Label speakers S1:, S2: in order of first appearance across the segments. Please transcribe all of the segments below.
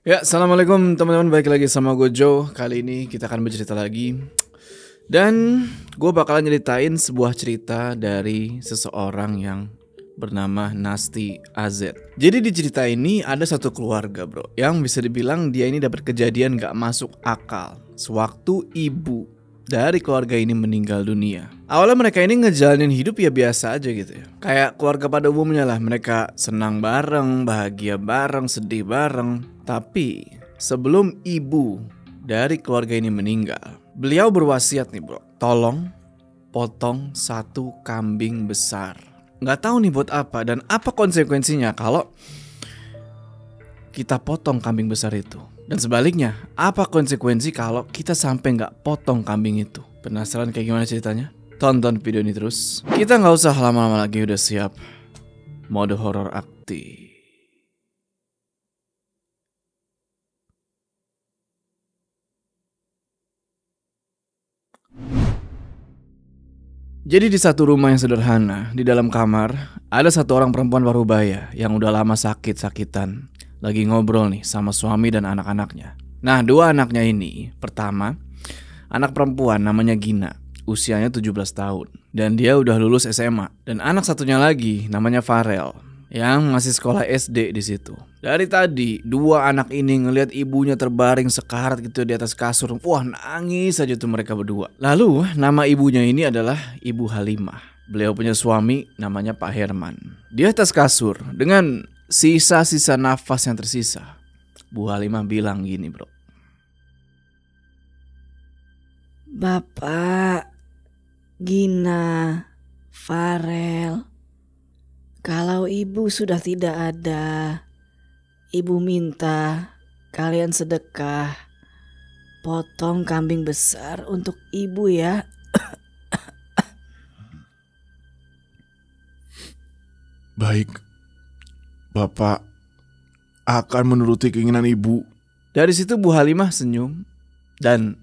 S1: Ya, assalamualaikum teman-teman, balik lagi sama gue Joe. Kali ini kita akan bercerita lagi. Dan gue bakalan nyeritain sebuah cerita dari seseorang yang bernama Nasti AZ. Jadi di cerita ini ada satu keluarga bro, yang bisa dibilang dia ini dapat kejadian gak masuk akal sewaktu ibu dari keluarga ini meninggal dunia. Awalnya mereka ini ngejalanin hidup ya biasa aja gitu ya. Kayak keluarga pada umumnya lah, mereka senang bareng, bahagia bareng, sedih bareng. Tapi sebelum ibu dari keluarga ini meninggal, beliau berwasiat nih bro, tolong potong satu kambing besar. Nggak tahu nih buat apa dan apa konsekuensinya kalau kita potong kambing besar itu. Dan sebaliknya, apa konsekuensi kalau kita sampai nggak potong kambing itu? Penasaran kayak gimana ceritanya? Tonton video ini terus. Kita nggak usah lama-lama lagi, udah siap mode horor aktif. Jadi di satu rumah yang sederhana, di dalam kamar, ada satu orang perempuan parubaya yang udah lama sakit-sakitan. Lagi ngobrol nih sama suami dan anak-anaknya. Nah, dua anaknya ini, pertama, anak perempuan namanya Gina, usianya 17 tahun. Dan dia udah lulus SMA. Dan anak satunya lagi namanya Farel, yang masih sekolah SD di situ. Dari tadi, dua anak ini ngelihat ibunya terbaring sekarat gitu di atas kasur. Wah, nangis aja tuh mereka berdua. Lalu, nama ibunya ini adalah Ibu Halimah. Beliau punya suami namanya Pak Herman. Di atas kasur, dengan sisa-sisa nafas yang tersisa, Bu Halimah bilang gini bro.
S2: Bapak, Gina, Farel, kalau ibu sudah tidak ada, ibu minta kalian sedekah, potong kambing besar untuk ibu ya.
S3: Baik, Bapak akan menuruti keinginan ibu.
S1: Dari situ Bu Halimah senyum dan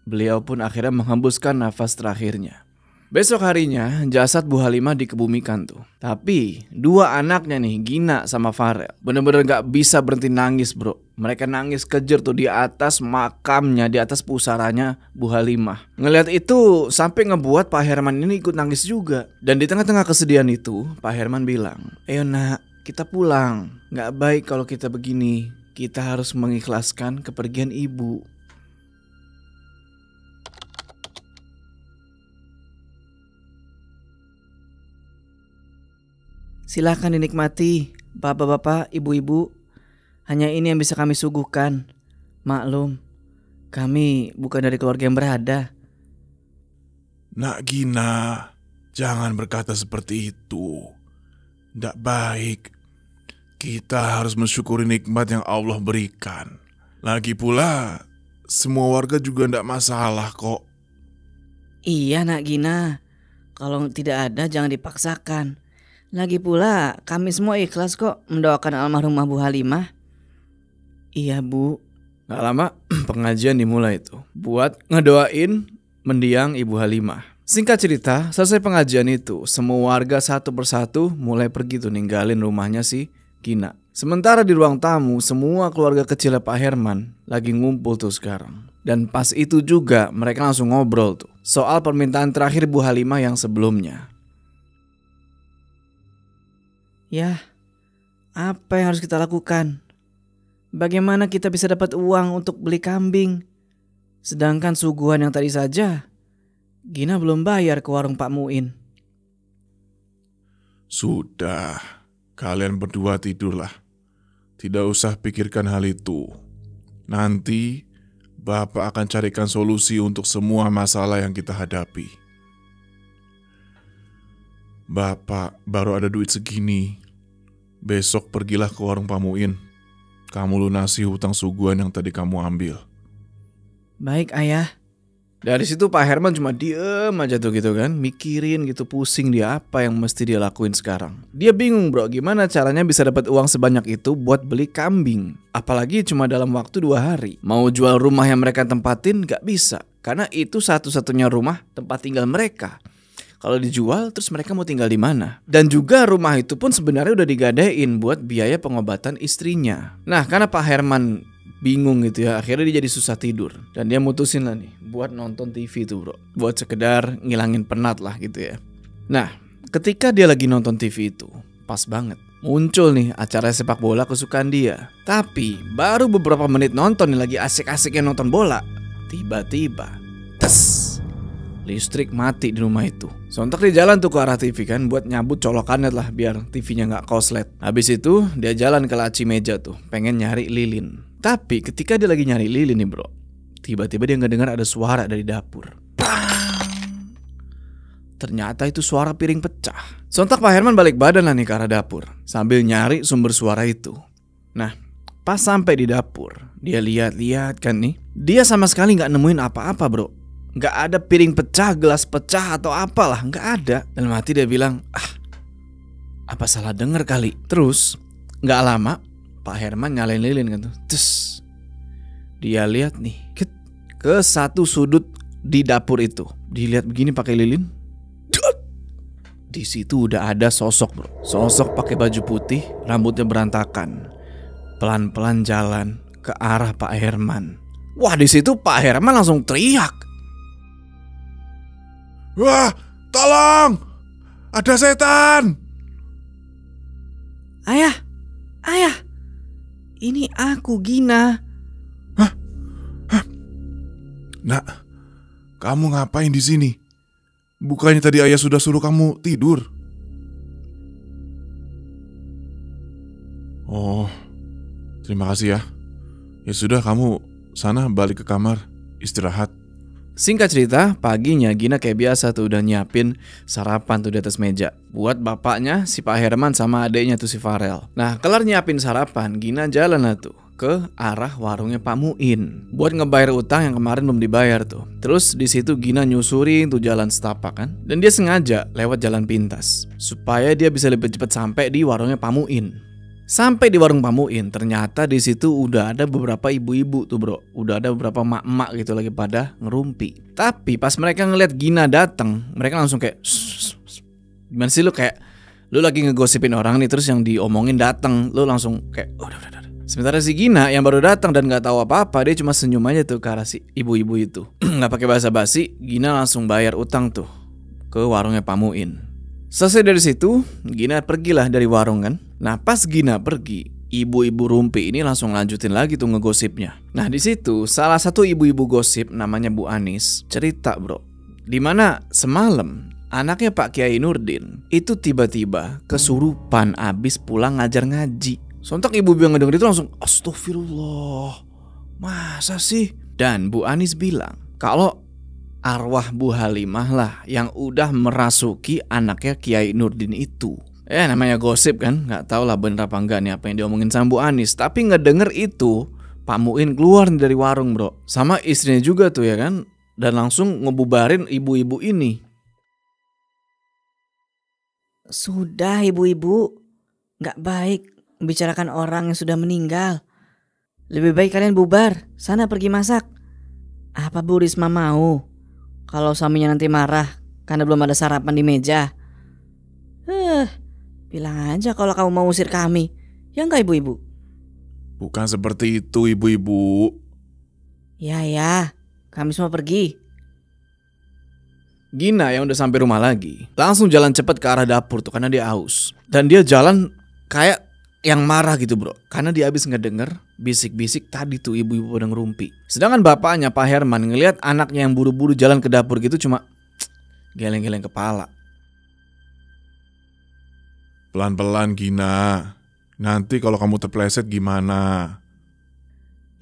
S1: beliau pun akhirnya menghembuskan nafas terakhirnya. Besok harinya jasad Bu Halimah dikebumikan tuh. Tapi dua anaknya nih, Gina sama Farel, bener-bener gak bisa berhenti nangis bro. Mereka nangis kejer tuh di atas makamnya, di atas pusaranya Bu Halimah. Ngelihat itu sampai ngebuat Pak Herman ini ikut nangis juga. Dan di tengah-tengah kesedihan itu Pak Herman bilang, ayo nak, kita pulang. Gak baik kalau kita begini. Kita harus mengikhlaskan kepergian ibu.
S2: Silahkan dinikmati, bapak-bapak, ibu-ibu. Hanya ini yang bisa kami suguhkan. Maklum, kami bukan dari keluarga yang berada.
S3: Nak Gina, jangan berkata seperti itu. Tidak baik. Kita harus mensyukuri nikmat yang Allah berikan. Lagi pula, semua warga juga tidak masalah kok.
S2: Iya nak Gina, kalau tidak ada jangan dipaksakan. Lagi pula kami semua ikhlas kok mendoakan almarhumah Bu Halimah. Iya Bu.
S1: Gak lama pengajian dimulai tuh buat ngedoain mendiang Ibu Halimah. Singkat cerita, selesai pengajian itu, semua warga satu persatu mulai pergi tuh ninggalin rumahnya si Gina. Sementara di ruang tamu, semua keluarga kecil Pak Herman lagi ngumpul tuh sekarang. Dan pas itu juga mereka langsung ngobrol tuh soal permintaan terakhir Bu Halimah yang sebelumnya.
S2: Ya, apa yang harus kita lakukan? Bagaimana kita bisa dapat uang untuk beli kambing? Sedangkan suguhan yang tadi saja, Gina belum bayar ke warung Pak Muin.
S3: Sudah, kalian berdua tidurlah. Tidak usah pikirkan hal itu. Nanti Bapak akan carikan solusi untuk semua masalah yang kita hadapi. Bapak baru ada duit segini. Besok pergilah ke warung Pak Muin. Kamu lunasi hutang suguhan yang tadi kamu ambil.
S2: Baik ayah.
S1: Dari situ Pak Herman cuma diem aja tuh gitu kan, mikirin gitu, pusing dia apa yang mesti dia lakuin sekarang. Dia bingung bro, gimana caranya bisa dapat uang sebanyak itu buat beli kambing. Apalagi cuma dalam waktu 2 hari. Mau jual rumah yang mereka tempatin gak bisa, karena itu satu-satunya rumah tempat tinggal mereka. Kalau dijual terus mereka mau tinggal di mana? Dan juga rumah itu pun sebenarnya udah digadein buat biaya pengobatan istrinya. Nah, karena Pak Herman bingung gitu ya, akhirnya dia jadi susah tidur. Dan dia mutusin lah nih buat nonton TV tuh bro, buat sekedar ngilangin penat lah gitu ya. Nah, ketika dia lagi nonton TV itu, pas banget muncul nih acara sepak bola kesukaan dia. Tapi baru beberapa menit nonton nih, lagi asik-asiknya nonton bola, tiba-tiba tes, listrik mati di rumah itu. Sontak dia jalan tuh ke arah TV kan, buat nyabut colokannya lah biar TV-nya gak koslet. Habis itu dia jalan ke laci meja tuh, pengen nyari lilin. Tapi ketika dia lagi nyari lilin nih bro, tiba-tiba dia ngedengar ada suara dari dapur. Ternyata itu suara piring pecah. Sontak Pak Herman balik badan lah nih ke arah dapur, sambil nyari sumber suara itu. Nah, pas sampai di dapur, dia lihat-lihat kan nih, dia sama sekali gak nemuin apa-apa bro. Gak ada piring pecah, gelas pecah atau apalah, gak ada. Dalam hati dia bilang, apa salah denger kali. Terus gak lama Pak Herman nyalain lilin kan tuh. Terus dia lihat nih ke satu sudut di dapur itu. Dilihat begini pakai lilin. Di situ udah ada sosok bro. Sosok pakai baju putih, rambutnya berantakan, pelan-pelan jalan ke arah Pak Herman. Wah, di situ Pak Herman langsung teriak.
S3: Wah, tolong! Ada setan!
S2: Ayah, ini aku Gina.
S3: Nak, kamu ngapain di sini? Bukannya tadi ayah sudah suruh kamu tidur? Oh, terima kasih ya. Ya sudah, kamu sana balik ke kamar, istirahat.
S1: Singkat cerita, paginya Gina kayak biasa tuh udah nyiapin sarapan tuh di atas meja buat bapaknya si Pak Herman sama adeknya tuh si Farel. Nah, kelar nyiapin sarapan, Gina jalan lah tuh ke arah warungnya Pak Muin buat ngebayar utang yang kemarin belum dibayar tuh. Terus di situ Gina nyusurin tuh jalan setapak kan, dan dia sengaja lewat jalan pintas supaya dia bisa lebih cepat sampai di warungnya Pak Muin. Sampai di warung Pak Muin, ternyata di situ udah ada beberapa ibu-ibu tuh bro, udah ada beberapa mak-mak gitu lagi pada ngerumpi. Tapi pas mereka ngeliat Gina datang, mereka langsung kayak, gimana sih lu, kayak lu lagi ngegosipin orang nih, terus yang diomongin datang, lu langsung kayak udah. Sementara si Gina yang baru datang dan nggak tahu apa-apa, dia cuma senyum aja tuh ke arah si ibu-ibu itu. Nggak pakai basa-basi, Gina langsung bayar utang tuh ke warungnya Pak Muin. Selesai dari situ, Gina pergilah dari warung kan. Nah, pas Gina pergi, ibu-ibu rumpi ini langsung lanjutin lagi tuh ngegosipnya. Nah, di situ salah satu ibu-ibu gosip namanya Bu Anis cerita bro, dimana semalam anaknya Pak Kiai Nurdin itu tiba-tiba kesurupan abis pulang ngajar ngaji. Sontak ibu-ibu yang ngedenger itu langsung, astagfirullah, masa sih? Dan Bu Anis bilang kalau arwah Bu Halimah lah yang udah merasuki anaknya Kiai Nurdin itu. Namanya gosip kan, nggak tahu lah bener apa enggak nih apa yang diomongin sama Bu Anis. Tapi ngedenger itu, Pak Muin keluar dari warung bro, sama istrinya juga tuh ya kan, dan langsung ngebubarin ibu-ibu ini.
S2: Sudah ibu-ibu, nggak baik membicarakan orang yang sudah meninggal. Lebih baik kalian bubar, sana pergi masak. Apa Bu Risma mau kalau suaminya nanti marah karena belum ada sarapan di meja? Bilang aja kalau kamu mau usir kami, ya enggak ibu-ibu?
S3: Bukan seperti itu ibu-ibu.
S2: Ya, kami semua pergi.
S1: Gina yang udah sampai rumah lagi langsung jalan cepat ke arah dapur tuh karena dia haus. Dan dia jalan kayak yang marah gitu bro, karena dia habis ngedenger bisik-bisik tadi tuh ibu-ibu pada ngerumpi. Sedangkan bapaknya Pak Herman ngelihat anaknya yang buru-buru jalan ke dapur gitu cuma geleng-geleng kepala.
S3: Pelan-pelan Gina, nanti kalau kamu terpleset gimana?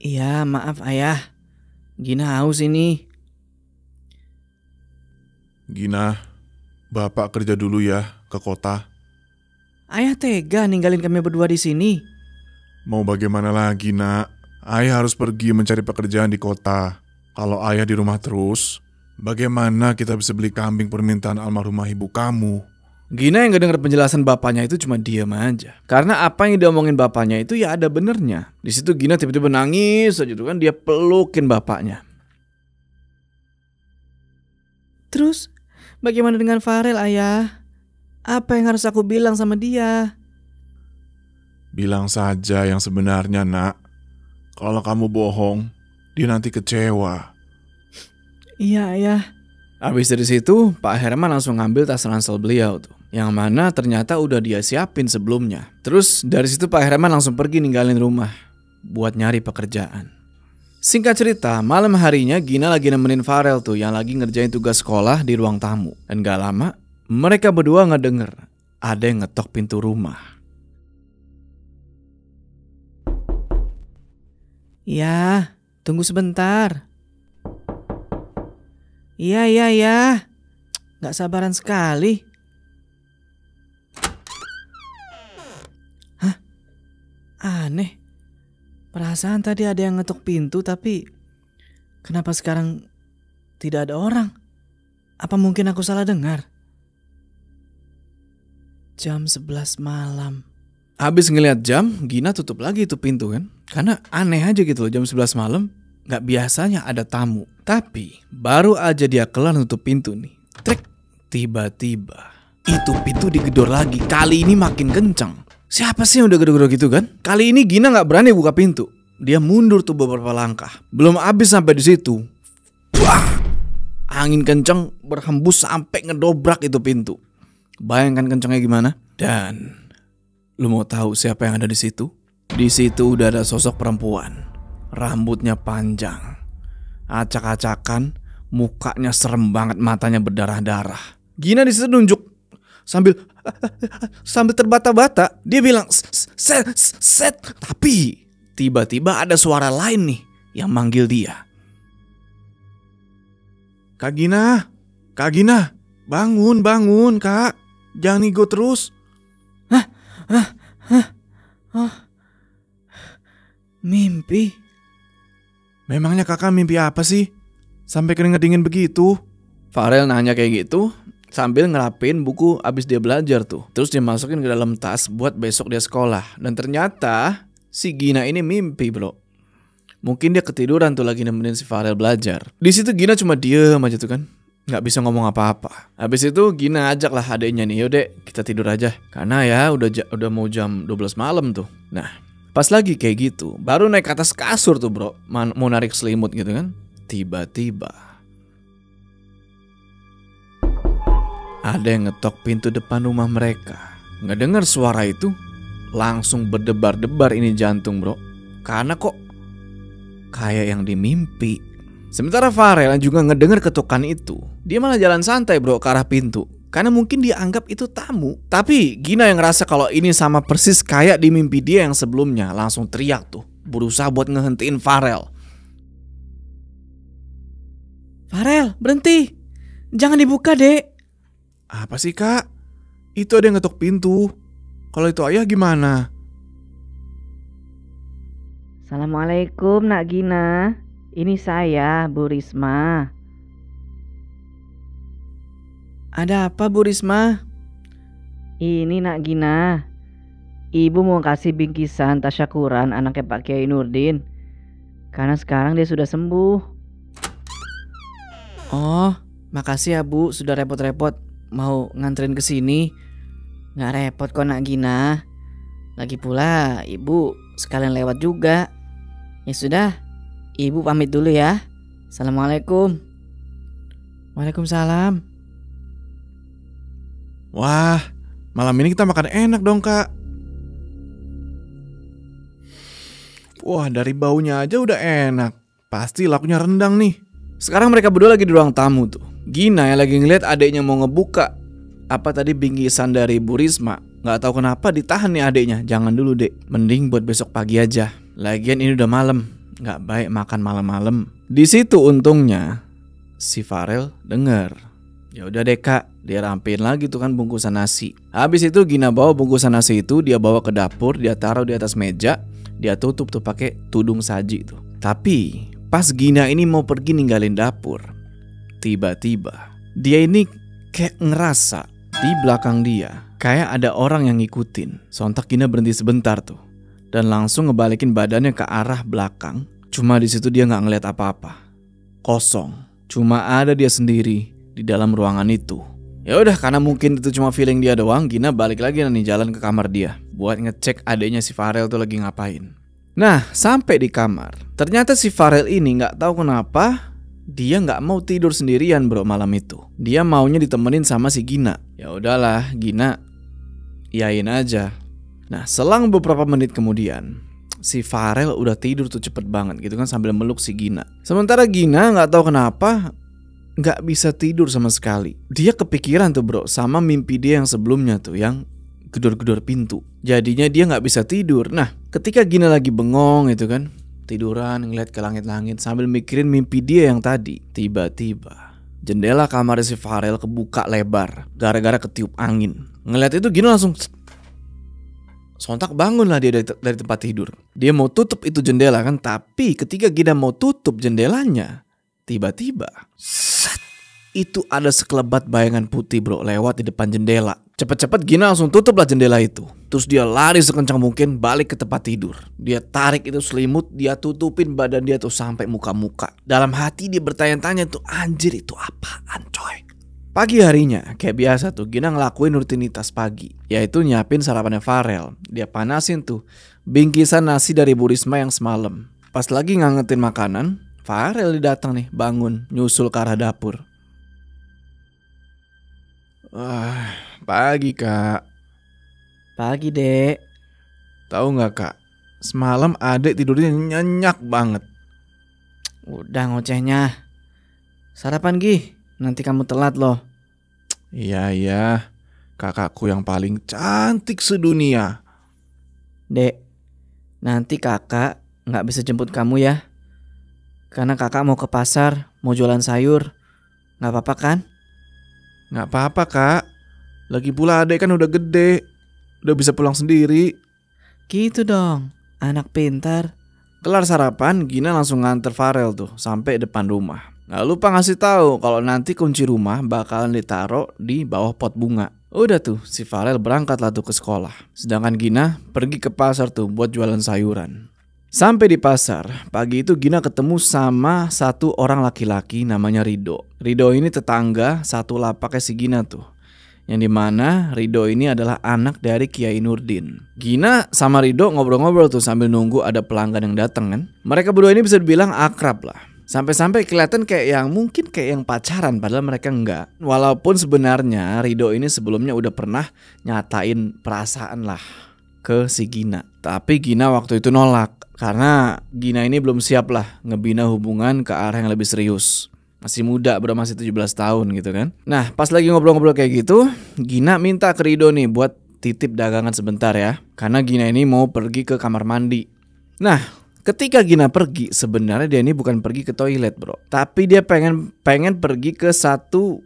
S2: Iya maaf ayah, Gina haus ini.
S3: Gina, bapak kerja dulu ya ke kota.
S2: Ayah tega ninggalin kami berdua di sini.
S3: Mau bagaimana lagi nak? Ayah harus pergi mencari pekerjaan di kota. Kalau ayah di rumah terus, bagaimana kita bisa beli kambing permintaan almarhumah ibu kamu?
S1: Gina yang ngedenger penjelasan bapaknya itu cuma diam aja. Karena apa yang diomongin bapaknya itu ya ada benernya. Di situ Gina tiba-tiba nangis aja tuh kan, dia pelukin bapaknya.
S2: Terus Bagaimana dengan Farel, Ayah? Apa yang harus aku bilang sama dia?
S3: Bilang saja yang sebenarnya, Nak. Kalau kamu bohong, dia nanti kecewa.
S2: Iya, Ayah.
S1: Habis dari situ, Pak Herman langsung ngambil tas ransel beliau tuh, yang mana ternyata udah dia siapin sebelumnya. Terus dari situ Pak Herman langsung pergi ninggalin rumah buat nyari pekerjaan. Singkat cerita, malam harinya Gina lagi nemenin Farel tuh yang lagi ngerjain tugas sekolah di ruang tamu. Dan gak lama, mereka berdua ngedenger ada yang ngetok pintu rumah.
S2: Ya, tunggu sebentar. Iya. Gak sabaran sekali. Hah? Aneh. Perasaan tadi ada yang ngetok pintu, tapi kenapa sekarang tidak ada orang? Apa mungkin aku salah dengar? Jam 11 malam.
S1: Habis ngeliat jam, Gina tutup lagi itu pintu kan. Karena aneh aja gitu loh, jam 11 malam gak biasanya ada tamu. Tapi baru aja dia kelar nutup pintu nih, trek, tiba-tiba itu pintu digedor lagi. Kali ini makin kencang. Siapa sih yang udah gedor-gedor gitu kan? Kali ini Gina gak berani buka pintu. Dia mundur tuh beberapa langkah. Belum habis sampai di situ, wah, angin kencang berhembus sampai ngedobrak itu pintu. Bayangkan kencangnya gimana? Dan lu mau tahu siapa yang ada di situ? Di situ udah ada sosok perempuan. Rambutnya panjang, acak-acakan, mukanya serem banget, matanya berdarah-darah. Gina di situ nunjuk sambil terbata-bata. Dia bilang set. Tapi tiba-tiba ada suara lain nih yang manggil dia. Kak Gina, bangun Kak, jangan ngigo terus.
S2: Mimpi?
S1: Memangnya kakak mimpi apa sih? Sampai keringet dingin begitu? Farel nanya kayak gitu sambil ngerapin buku abis dia belajar tuh. Terus dia masukin ke dalam tas buat besok dia sekolah. Dan ternyata si Gina ini mimpi bro. Mungkin dia ketiduran tuh lagi nemenin si Farel belajar. Di situ Gina cuma diem aja tuh kan, nggak bisa ngomong apa-apa. Habis itu Gina ajak lah adeknya nih, yaudah kita tidur aja. Karena ya udah mau jam 12 malam tuh. Nah, pas lagi kayak gitu, baru naik ke atas kasur tuh bro, mau narik selimut gitu kan. Tiba-tiba ada yang ngetok pintu depan rumah mereka. Ngedengar suara itu, langsung berdebar-debar ini jantung bro. Karena kok kayak yang dimimpi. Sementara Farel yang juga ngedengar ketukan itu, dia malah jalan santai bro ke arah pintu. Karena mungkin dia anggap itu tamu. Tapi Gina yang ngerasa kalau ini sama persis kayak di mimpi dia yang sebelumnya. Langsung teriak tuh, berusaha buat ngehentiin Farel.
S2: Farel, berhenti. Jangan dibuka, Dek.
S3: Apa sih Kak? Itu ada yang ngetok pintu. Kalau itu ayah gimana?
S2: Assalamualaikum Nak Gina. Ini saya, Bu Risma. Ada apa Bu Risma? Ini Nak Gina. Ibu mau kasih bingkisan tasyakuran anaknya Pak Kiai Nurdin. Karena sekarang dia sudah sembuh. Oh, makasih ya Bu, sudah repot-repot mau nganterin ke sini. Nggak repot kok Nak Gina. Lagi pula Ibu sekalian lewat juga. Ya sudah, Ibu pamit dulu ya. Assalamualaikum. Waalaikumsalam.
S3: Wah, malam ini kita makan enak dong Kak. Wah, dari baunya aja udah enak. Pasti lakunya rendang nih.
S1: Sekarang mereka berdua lagi di ruang tamu tuh. Gina yang lagi ngeliat adeknya mau ngebuka apa tadi bingkisan dari Bu Risma. Gak tahu kenapa ditahan nih adeknya. Jangan dulu dek, mending buat besok pagi aja. Lagian ini udah malam, gak baik makan malam-malam. Di situ untungnya si Farel denger. Ya udah deh Kak, dia rapiin lagi tuh kan bungkusan nasi. Habis itu Gina bawa bungkusan nasi itu, dia bawa ke dapur, dia taruh di atas meja, dia tutup tuh pakai tudung saji tuh. Tapi pas Gina ini mau pergi ninggalin dapur, tiba-tiba dia ini kayak ngerasa di belakang dia kayak ada orang yang ngikutin. Sontak Gina berhenti sebentar tuh dan langsung ngebalikin badannya ke arah belakang. Cuma di situ dia nggak ngeliat apa-apa, kosong. Cuma ada dia sendiri di dalam ruangan itu. Ya udah, karena mungkin itu cuma feeling dia doang, Gina balik lagi nih jalan ke kamar dia buat ngecek adiknya si Farel tuh lagi ngapain. Nah, sampai di kamar, ternyata si Farel ini nggak tahu kenapa dia nggak mau tidur sendirian bro malam itu. Dia maunya ditemenin sama si Gina. Ya udahlah, Gina iyain aja. Nah, selang beberapa menit kemudian, si Farel udah tidur tuh cepet banget gitu kan sambil meluk si Gina. Sementara Gina nggak tahu kenapa nggak bisa tidur sama sekali. Dia kepikiran tuh bro sama mimpi dia yang sebelumnya tuh yang gedor-gedor pintu. Jadinya dia nggak bisa tidur. Nah, ketika Gina lagi bengong itu kan, tiduran ngeliat ke langit-langit sambil mikirin mimpi dia yang tadi, tiba-tiba jendela kamar si Farel kebuka lebar gara-gara ketiup angin. Ngeliat itu Gina langsung sontak bangun lah dia dari tempat tidur. Dia mau tutup itu jendela kan, tapi ketika Gina mau tutup jendelanya, tiba-tiba itu ada sekelebat bayangan putih bro lewat di depan jendela. Cepet-cepet Gina langsung tutup lah jendela itu. Terus dia lari sekencang mungkin balik ke tempat tidur. Dia tarik itu selimut, dia tutupin badan dia tuh sampai muka-muka. Dalam hati dia bertanya-tanya tuh, anjir itu apaan coy. Pagi harinya kayak biasa tuh Gina ngelakuin rutinitas pagi, yaitu nyiapin sarapannya Farel. Dia panasin tuh bingkisan nasi dari Bu Risma yang semalam. Pas lagi ngangetin makanan, Farel datang nih bangun nyusul ke arah dapur. Wah, pagi kak.
S2: Pagi, Dek.
S1: Tahu nggak kak, semalam adek tidurnya nyenyak banget.
S2: Udah ngocehnya. Sarapan Gi, nanti kamu telat loh.
S1: Iya, kakakku yang paling cantik sedunia.
S2: Dek, nanti kakak gak bisa jemput kamu ya. Karena kakak mau ke pasar, mau jualan sayur. Gak apa-apa kan?
S1: Nggak apa-apa kak, lagi pula adek kan udah gede, udah bisa pulang sendiri.
S2: Gitu dong, anak pintar.
S1: Kelar sarapan, Gina langsung nganter Farel tuh sampai depan rumah. Nggak lupa ngasih tahu kalau nanti kunci rumah bakalan ditaruh di bawah pot bunga. Udah tuh, si Farel berangkat lah tuh ke sekolah. Sedangkan Gina pergi ke pasar tuh buat jualan sayuran. Sampai di pasar, pagi itu Gina ketemu sama satu orang laki-laki namanya Rido. Rido ini tetangga satu lapaknya si Gina tuh. Yang dimana Rido ini adalah anak dari Kiai Nurdin. Gina sama Rido ngobrol-ngobrol tuh sambil nunggu ada pelanggan yang datang kan. Mereka berdua ini bisa dibilang akrab lah. Sampai-sampai kelihatan kayak yang pacaran padahal mereka enggak. Walaupun sebenarnya Rido ini sebelumnya udah pernah nyatain perasaan lah ke si Gina. Tapi Gina waktu itu nolak. Karena Gina ini belum siap lah ngebina hubungan ke arah yang lebih serius. Masih muda bro, masih 17 tahun gitu kan. Nah pas lagi ngobrol-ngobrol kayak gitu, Gina minta ke Rido nih buat titip dagangan sebentar ya. Karena Gina ini mau pergi ke kamar mandi. Nah ketika Gina pergi, sebenarnya dia ini bukan pergi ke toilet bro. Tapi dia pengen pergi ke satu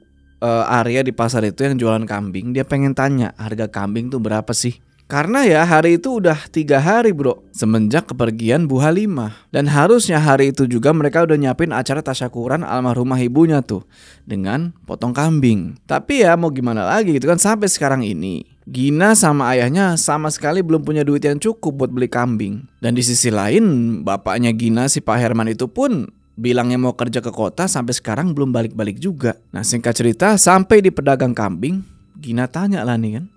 S1: area di pasar itu yang jualan kambing. Dia pengen tanya harga kambing tuh berapa sih. Karena ya hari itu udah 3 hari bro semenjak kepergian Bu Halimah. Dan harusnya hari itu juga mereka udah nyiapin acara tasyakuran almarhumah ibunya tuh dengan potong kambing. Tapi ya mau gimana lagi gitu kan, sampai sekarang ini Gina sama ayahnya sama sekali belum punya duit yang cukup buat beli kambing. Dan di sisi lain bapaknya Gina si Pak Herman itu pun bilangnya mau kerja ke kota sampai sekarang belum balik-balik juga. Nah singkat cerita sampai di pedagang kambing, Gina tanya lah nih kan,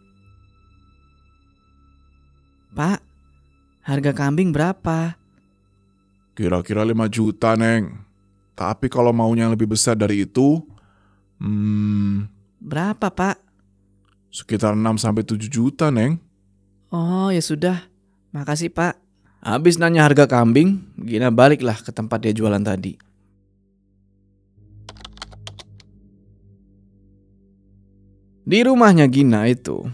S2: Pak, harga kambing berapa?
S3: Kira-kira 5 juta, Neng. Tapi kalau maunya yang lebih besar dari itu,
S2: Berapa Pak?
S3: sekitar 6-7 juta, Neng.
S2: Oh ya sudah, makasih Pak.
S1: habis nanya harga kambing, Gina baliklah ke tempat dia jualan tadi. Di rumahnya Gina itu,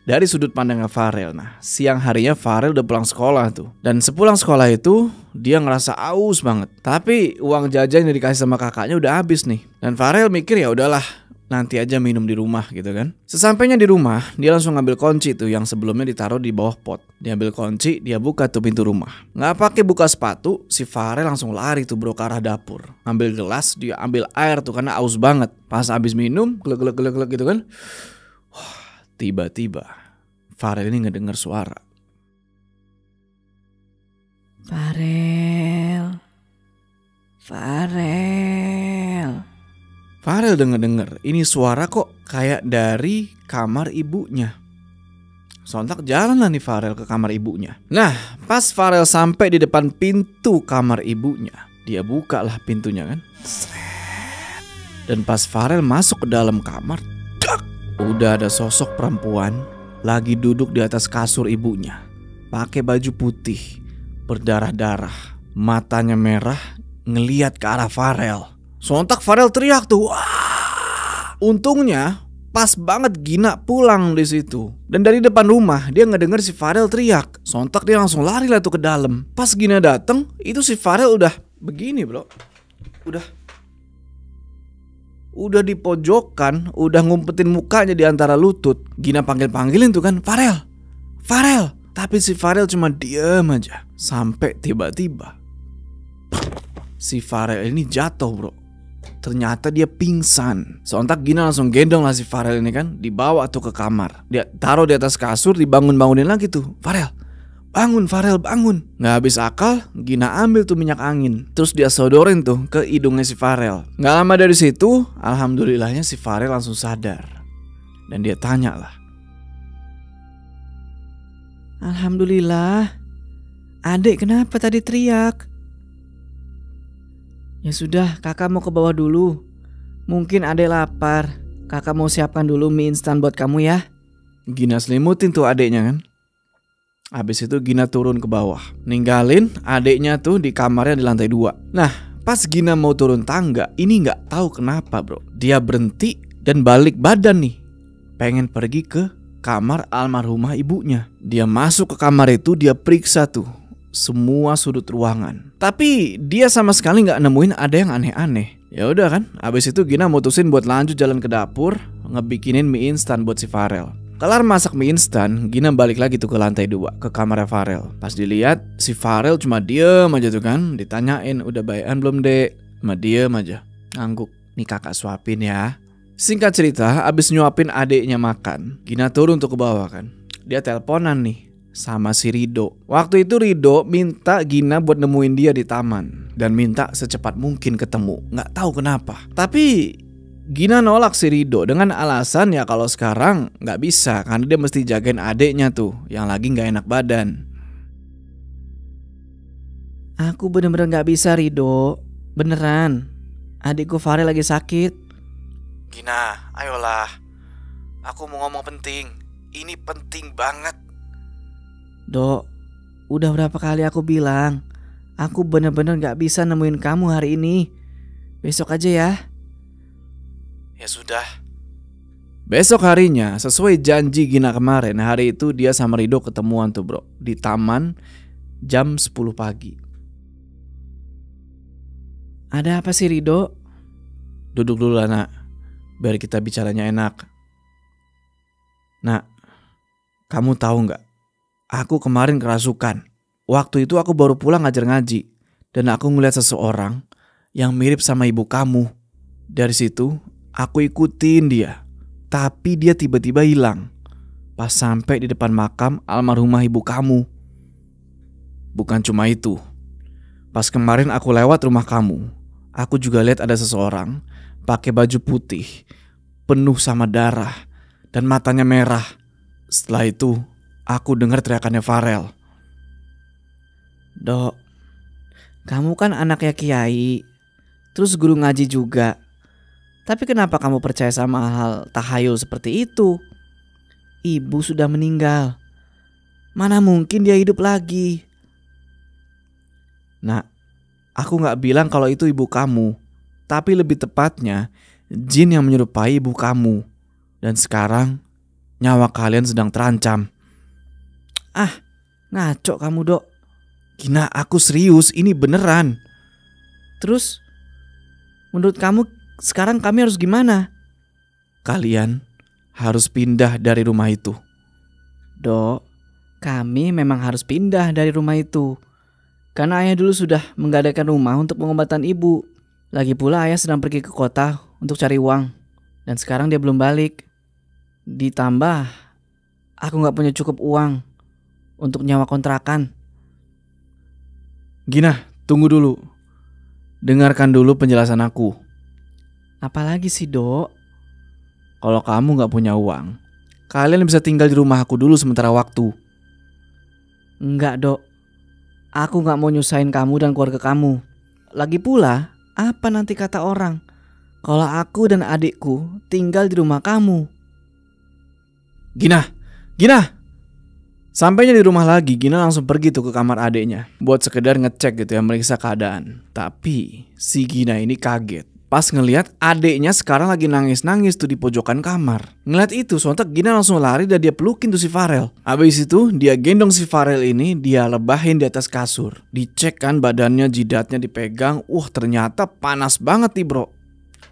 S1: dari sudut pandangnya Farel, nah siang harinya Farel udah pulang sekolah tuh. Dan sepulang sekolah itu dia ngerasa aus banget. Tapi uang jajan yang dikasih sama kakaknya udah habis nih. Dan Farel mikir ya udahlah, nanti aja minum di rumah gitu kan. Sesampainya di rumah, dia langsung ngambil kunci tuh yang sebelumnya ditaruh di bawah pot. Dia ambil kunci, dia buka tuh pintu rumah. Nggak pakai buka sepatu, si Farel langsung lari tuh bro ke arah dapur. Ambil gelas, dia ambil air tuh karena aus banget. Pas habis minum, glek gitu kan. Tiba-tiba Farel ini ngedengar suara. Farel denger-denger, ini suara kok kayak dari kamar ibunya. Sontak jalan lah nih Farel ke kamar ibunya. Nah, pas Farel sampai di depan pintu kamar ibunya, dia buka lah pintunya kan. Dan pas Farel masuk ke dalam kamar, udah ada sosok perempuan lagi duduk di atas kasur ibunya. Pakai baju putih, berdarah-darah, matanya merah, ngeliat ke arah Farel. Sontak Farel teriak tuh, wah! Untungnya pas banget Gina pulang di situ. Dan dari depan rumah dia ngedenger si Farel teriak. Sontak dia langsung lari lah tuh ke dalam. Pas Gina dateng, itu si Farel udah begini bro. Udah di pojokan, udah ngumpetin mukanya di antara lutut. Gina panggil-panggilin tuh kan, Farel, Farel. Tapi si Farel cuma diem aja. Sampai tiba-tiba si Farel ini jatuh bro. Ternyata dia pingsan. Sontak Gina langsung gendong lah si Farel ini kan, dibawa tuh ke kamar. Dia taruh di atas kasur, dibangun-bangunin lagi tuh. Farel, bangun Farel, bangun. Nggak habis akal, Gina ambil tuh minyak angin. Terus dia sodorin tuh ke hidungnya si Farel. Nggak lama dari situ, alhamdulillahnya si Farel langsung sadar. Dan dia tanya lah,
S2: Alhamdulillah. Adek kenapa tadi teriak? Ya sudah, kakak mau ke bawah dulu. Mungkin adek lapar. Kakak mau siapkan dulu mie instan buat kamu ya.
S1: Gina selimutin tuh adeknya kan. Habis itu Gina turun ke bawah, ninggalin adeknya tuh di kamarnya di lantai 2. Nah, pas Gina mau turun tangga, ini gak tahu kenapa bro, dia berhenti dan balik badan nih, pengen pergi ke kamar almarhumah ibunya. Dia masuk ke kamar itu, dia periksa tuh semua sudut ruangan. Tapi dia sama sekali gak nemuin ada yang aneh-aneh. Ya udah kan, habis itu Gina mutusin buat lanjut jalan ke dapur, ngebikinin mie instan buat si Farel. Kelar masak mie instan, Gina balik lagi tuh ke lantai 2, ke kamarnya Farel. Pas dilihat, si Farel cuma diem aja tuh kan. Ditanyain, udah bayan belum dek? Cuma diem aja, ngangguk. Nih kakak suapin ya. Singkat cerita, abis nyuapin adeknya makan, Gina turun tuh ke bawah kan. Dia teleponan nih sama si Rido. Waktu itu Rido minta Gina buat nemuin dia di taman. Dan minta secepat mungkin ketemu. Gak tahu kenapa. Tapi Gina nolak si Rido dengan alasan ya kalau sekarang gak bisa, karena dia mesti jagain adeknya tuh yang lagi gak enak badan.
S2: Aku bener-bener gak bisa Rido. Beneran. Adikku Farel lagi sakit.
S1: Gina, ayolah. Aku mau ngomong penting. Ini penting banget.
S2: Dok, udah berapa kali aku bilang, aku bener-bener gak bisa nemuin kamu hari ini. Besok aja ya.
S1: Ya sudah. Besok harinya, sesuai janji Gina kemarin, hari itu dia sama Rido ketemuan tuh bro, di taman jam 10 pagi.
S2: Ada apa sih Rido?
S1: Duduk dulu lah nak, biar kita bicaranya enak. Nak, kamu tahu gak? Aku kemarin kerasukan. Waktu itu aku baru pulang ngajar ngaji. Dan aku ngeliat seseorang yang mirip sama ibu kamu. Dari situ aku ikutin dia. Tapi dia tiba-tiba hilang pas sampai di depan makam almarhumah ibu kamu. Bukan cuma itu. Pas kemarin aku lewat rumah kamu, aku juga lihat ada seseorang pakai baju putih, penuh sama darah, dan matanya merah. Setelah itu aku dengar teriakannya Farel.
S2: Dok, kamu kan anaknya kiai, terus guru ngaji juga. Tapi kenapa kamu percaya sama hal tahayul seperti itu? Ibu sudah meninggal. Mana mungkin dia hidup lagi?
S1: Nah, aku gak bilang kalau itu ibu kamu. Tapi lebih tepatnya, jin yang menyerupai ibu kamu. Dan sekarang, nyawa kalian sedang terancam.
S2: Ah, ngaco kamu dok.
S1: Gina, aku serius, ini beneran.
S2: Terus, menurut kamu sekarang kami harus gimana?
S1: Kalian harus pindah dari rumah itu.
S2: Dok, kami memang harus pindah dari rumah itu. Karena ayah dulu sudah menggadaikan rumah untuk pengobatan ibu. Lagi pula ayah sedang pergi ke kota untuk cari uang. Dan sekarang dia belum balik. Ditambah, aku gak punya cukup uang untuk nyawa kontrakan.
S1: Gina, tunggu dulu. Dengarkan dulu penjelasan aku.
S2: Apalagi sih, Dok?
S1: Kalau kamu gak punya uang, kalian bisa tinggal di rumah aku dulu sementara waktu.
S2: Enggak, Dok. Aku gak mau nyusahin kamu dan keluarga kamu. Lagi pula, apa nanti kata orang kalau aku dan adikku tinggal di rumah kamu?
S1: Gina! Sampainya di rumah lagi, Gina langsung pergi tuh ke kamar adiknya buat sekedar ngecek gitu ya, meriksa keadaan. Tapi si Gina ini kaget pas ngelihat adiknya sekarang lagi nangis-nangis tuh di pojokan kamar. Ngeliat itu, sontak Gina langsung lari dan dia pelukin tuh si Farel. Habis itu dia gendong si Farel ini, dia lebahin di atas kasur. Dicek kan badannya, jidatnya dipegang. Ternyata panas banget nih bro.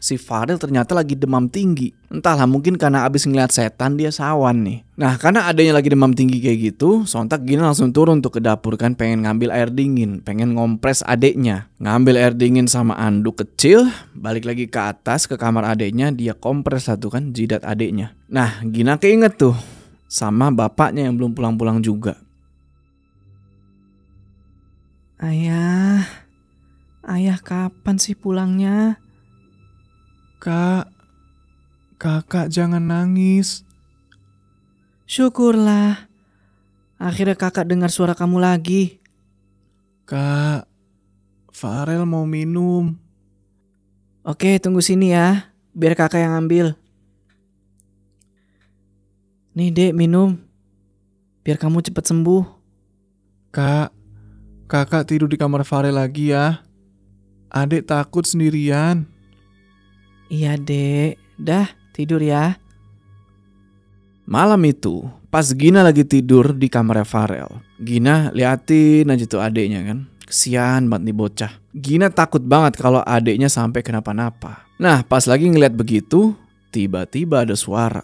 S1: Si Farel ternyata lagi demam tinggi. Entahlah, mungkin karena abis ngeliat setan dia sawan nih. Nah, karena adanya lagi demam tinggi kayak gitu, sontak Gina langsung turun tuh ke dapur kan, pengen ngambil air dingin, pengen ngompres adeknya. Ngambil air dingin sama anduk kecil, balik lagi ke atas ke kamar adeknya, dia kompres satu kan jidat adeknya. Nah, Gina keinget tuh sama bapaknya yang belum pulang-pulang juga.
S2: Ayah kapan sih pulangnya?
S3: Kakak jangan nangis.
S2: Syukurlah, akhirnya kakak dengar suara kamu lagi.
S3: Kak, Farel mau minum.
S2: Oke, tunggu sini ya, biar kakak yang ambil. Nih dek, minum, biar kamu cepat sembuh.
S3: Kak, kakak tidur di kamar Farel lagi ya. Adek takut sendirian.
S2: Iya dek, dah tidur ya.
S1: Malam itu, pas Gina lagi tidur di kamarnya Farel, Gina liatin aja tuh adeknya kan. Kesian banget nih bocah. Gina takut banget kalau adeknya sampai kenapa-napa. Nah, pas lagi ngeliat begitu, tiba-tiba ada suara.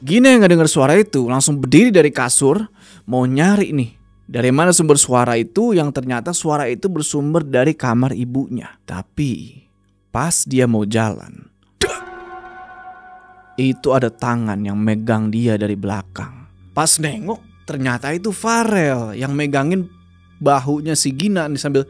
S1: Gina yang gak denger suara itu langsung berdiri dari kasur, mau nyari nih dari mana sumber suara itu, yang ternyata suara itu bersumber dari kamar ibunya. Tapi pas dia mau jalan, itu ada tangan yang megang dia dari belakang. Pas nengok, ternyata itu Farel yang megangin bahunya si Gina nih sambil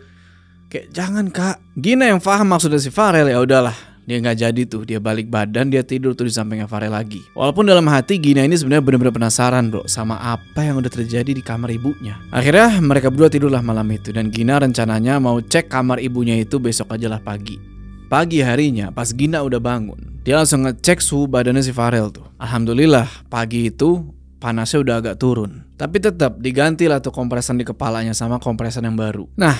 S1: kayak, jangan kak. Gina yang paham maksudnya si Farel, ya udahlah, dia nggak jadi tuh, dia balik badan, dia tidur tuh di sampingnya Farel lagi. Walaupun dalam hati Gina ini sebenarnya benar-benar penasaran bro sama apa yang udah terjadi di kamar ibunya. Akhirnya mereka berdua tidurlah malam itu, dan Gina rencananya mau cek kamar ibunya itu besok aja lah pagi. Pagi harinya pas Gina udah bangun, dia langsung ngecek suhu badannya si Farel tuh. Alhamdulillah pagi itu panasnya udah agak turun, tapi tetap diganti lah tuh kompresan di kepalanya sama kompresan yang baru. Nah,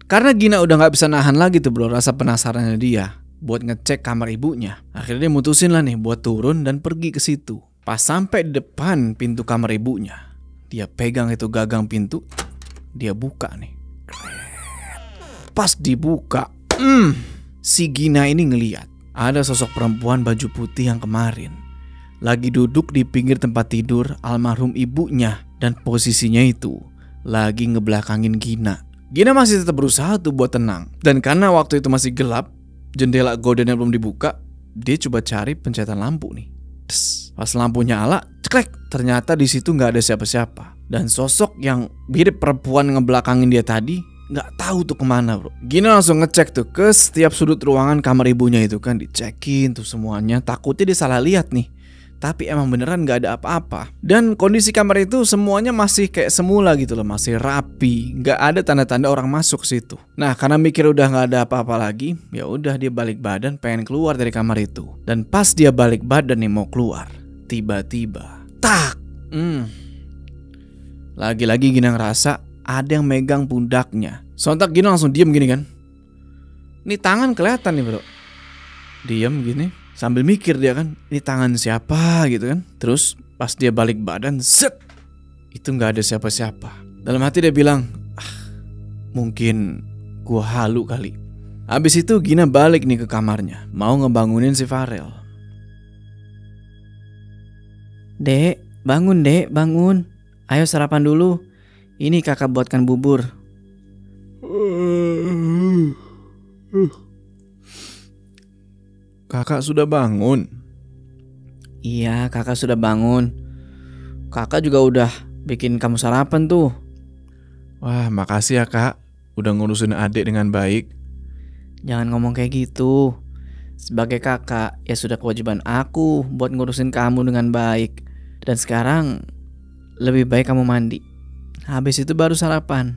S1: karena Gina udah gak bisa nahan lagi tuh bro rasa penasarannya dia buat ngecek kamar ibunya. Akhirnya dia mutusin lah nih buat turun dan pergi ke situ. Pas sampai di depan pintu kamar ibunya, dia pegang itu gagang pintu, dia buka nih. Pas dibuka, si Gina ini ngeliat ada sosok perempuan baju putih yang kemarin lagi duduk di pinggir tempat tidur almarhum ibunya, dan posisinya itu lagi ngebelakangin Gina. Gina masih tetap berusaha tuh buat tenang, dan karena waktu itu masih gelap, jendela gordennya belum dibuka, dia coba cari pencetan lampu nih. Pas lampunya nyala, ceklek, ternyata di situ nggak ada siapa-siapa, dan sosok yang mirip perempuan ngebelakangin dia tadi nggak tahu tuh kemana bro. Gina langsung ngecek tuh ke setiap sudut ruangan kamar ibunya itu kan, dicekin tuh semuanya, takutnya dia salah lihat nih. Tapi emang beneran gak ada apa-apa. Dan kondisi kamar itu semuanya masih kayak semula gitu loh, masih rapi, gak ada tanda-tanda orang masuk situ. Nah, karena mikir udah gak ada apa-apa lagi, ya udah dia balik badan pengen keluar dari kamar itu. Dan pas dia balik badan nih mau keluar, tiba-tiba tak, lagi-lagi Gina ngerasa ada yang megang pundaknya. Sontak Gina langsung diem gini kan. Ini tangan kelihatan nih bro. Diem gini sambil mikir dia kan, ini tangan siapa gitu kan. Terus pas dia balik badan, set, itu gak ada siapa-siapa. Dalam hati dia bilang, mungkin gua halu kali. Habis itu Gina balik nih ke kamarnya, mau ngebangunin si Farel.
S2: Dek, bangun dek, bangun. Ayo sarapan dulu. Ini kakak buatkan bubur.
S3: Kakak sudah bangun?
S2: Iya, kakak sudah bangun. Kakak juga udah bikin kamu sarapan tuh.
S3: Wah, makasih ya kak, udah ngurusin adik dengan baik.
S2: Jangan ngomong kayak gitu. Sebagai kakak, ya sudah kewajiban aku buat ngurusin kamu dengan baik. Dan sekarang lebih baik kamu mandi. Habis itu baru sarapan.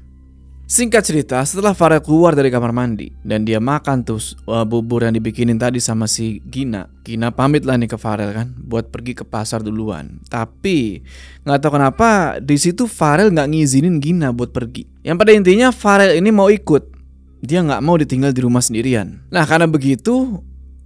S1: Singkat cerita, setelah Farel keluar dari kamar mandi dan dia makan tuh bubur yang dibikinin tadi sama si Gina pamit lah nih ke Farel kan buat pergi ke pasar duluan. Tapi nggak tahu kenapa di situ Farel nggak ngizinin Gina buat pergi. Yang pada intinya Farel ini mau ikut. Dia nggak mau ditinggal di rumah sendirian. Nah karena begitu,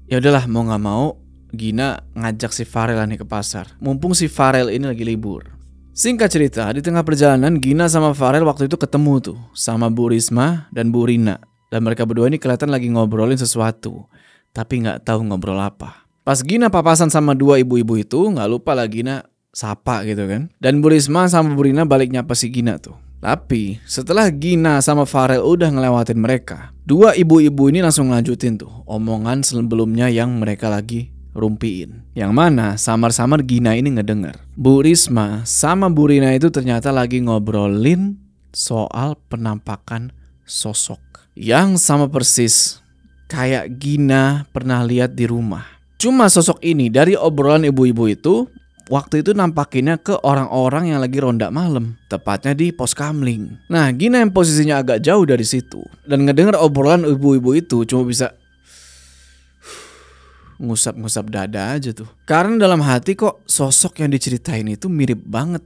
S1: ya udahlah mau nggak mau Gina ngajak si Farel nih ke pasar. Mumpung si Farel ini lagi libur. Singkat cerita, di tengah perjalanan Gina sama Farel waktu itu ketemu tuh sama Bu Risma dan Bu Rina. Dan mereka berdua ini kelihatan lagi ngobrolin sesuatu, tapi nggak tahu ngobrol apa. Pas Gina papasan sama dua ibu-ibu itu, nggak lupa lah Gina sapa gitu kan. Dan Bu Risma sama Bu Rina balik nyapa si Gina tuh. Tapi setelah Gina sama Farel udah ngelewatin mereka, dua ibu-ibu ini langsung lanjutin tuh omongan sebelumnya yang mereka lagi rumpiin. Yang mana samar-samar Gina ini ngedenger Bu Risma sama Bu Rina itu ternyata lagi ngobrolin soal penampakan sosok yang sama persis kayak Gina pernah lihat di rumah. Cuma sosok ini dari obrolan ibu-ibu itu waktu itu nampakinnya ke orang-orang yang lagi ronda malam, tepatnya di pos kamling. Nah Gina yang posisinya agak jauh dari situ dan ngedenger obrolan ibu-ibu itu cuma bisa ngusap-ngusap dada aja tuh. Karena dalam hati kok sosok yang diceritain itu mirip banget.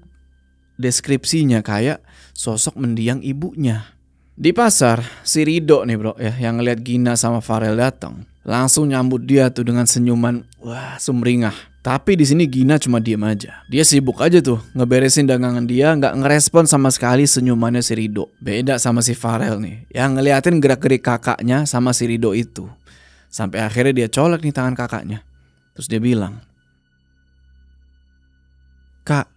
S1: Deskripsinya kayak sosok mendiang ibunya. Di pasar, si Rido nih bro ya yang ngeliat Gina sama Farel datang, langsung nyambut dia tuh dengan senyuman wah sumringah. Tapi di sini Gina cuma diem aja. Dia sibuk aja tuh ngeberesin dagangan dia, nggak ngerespon sama sekali senyumannya si Rido. Beda sama si Farel nih yang ngeliatin gerak-gerik kakaknya sama si Rido itu. Sampai akhirnya dia colek nih tangan kakaknya. Terus dia bilang, "Kak,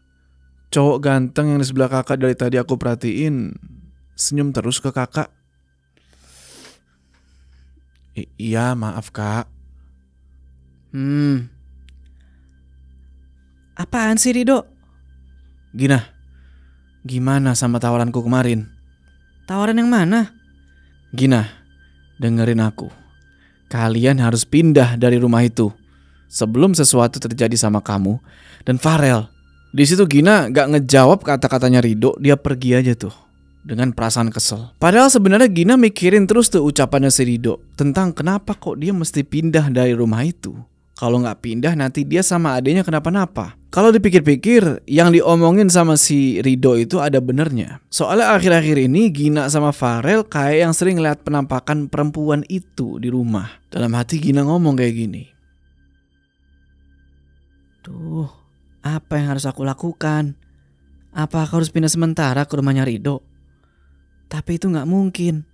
S1: cowok ganteng yang di sebelah kakak dari tadi aku perhatiin senyum terus ke kakak." Iya maaf kak."
S2: Apaan sih Rido?
S1: Gina, gimana sama tawaranku kemarin?
S2: Tawaran yang mana?
S1: Gina, dengerin aku. Kalian harus pindah dari rumah itu sebelum sesuatu terjadi sama kamu dan Farel. Di situ Gina gak ngejawab kata-katanya Rido, dia pergi aja tuh dengan perasaan kesel. Padahal sebenarnya Gina mikirin terus tuh ucapannya si Rido tentang kenapa kok dia mesti pindah dari rumah itu. Kalau gak pindah nanti dia sama adenya kenapa-napa. Kalau dipikir-pikir yang diomongin sama si Rido itu ada benernya. Soalnya akhir-akhir ini Gina sama Farel kayak yang sering lihat penampakan perempuan itu di rumah. Dalam hati Gina ngomong kayak gini,
S2: Duh, apa yang harus aku lakukan? Apa aku harus pindah sementara ke rumahnya Rido? Tapi itu gak mungkin.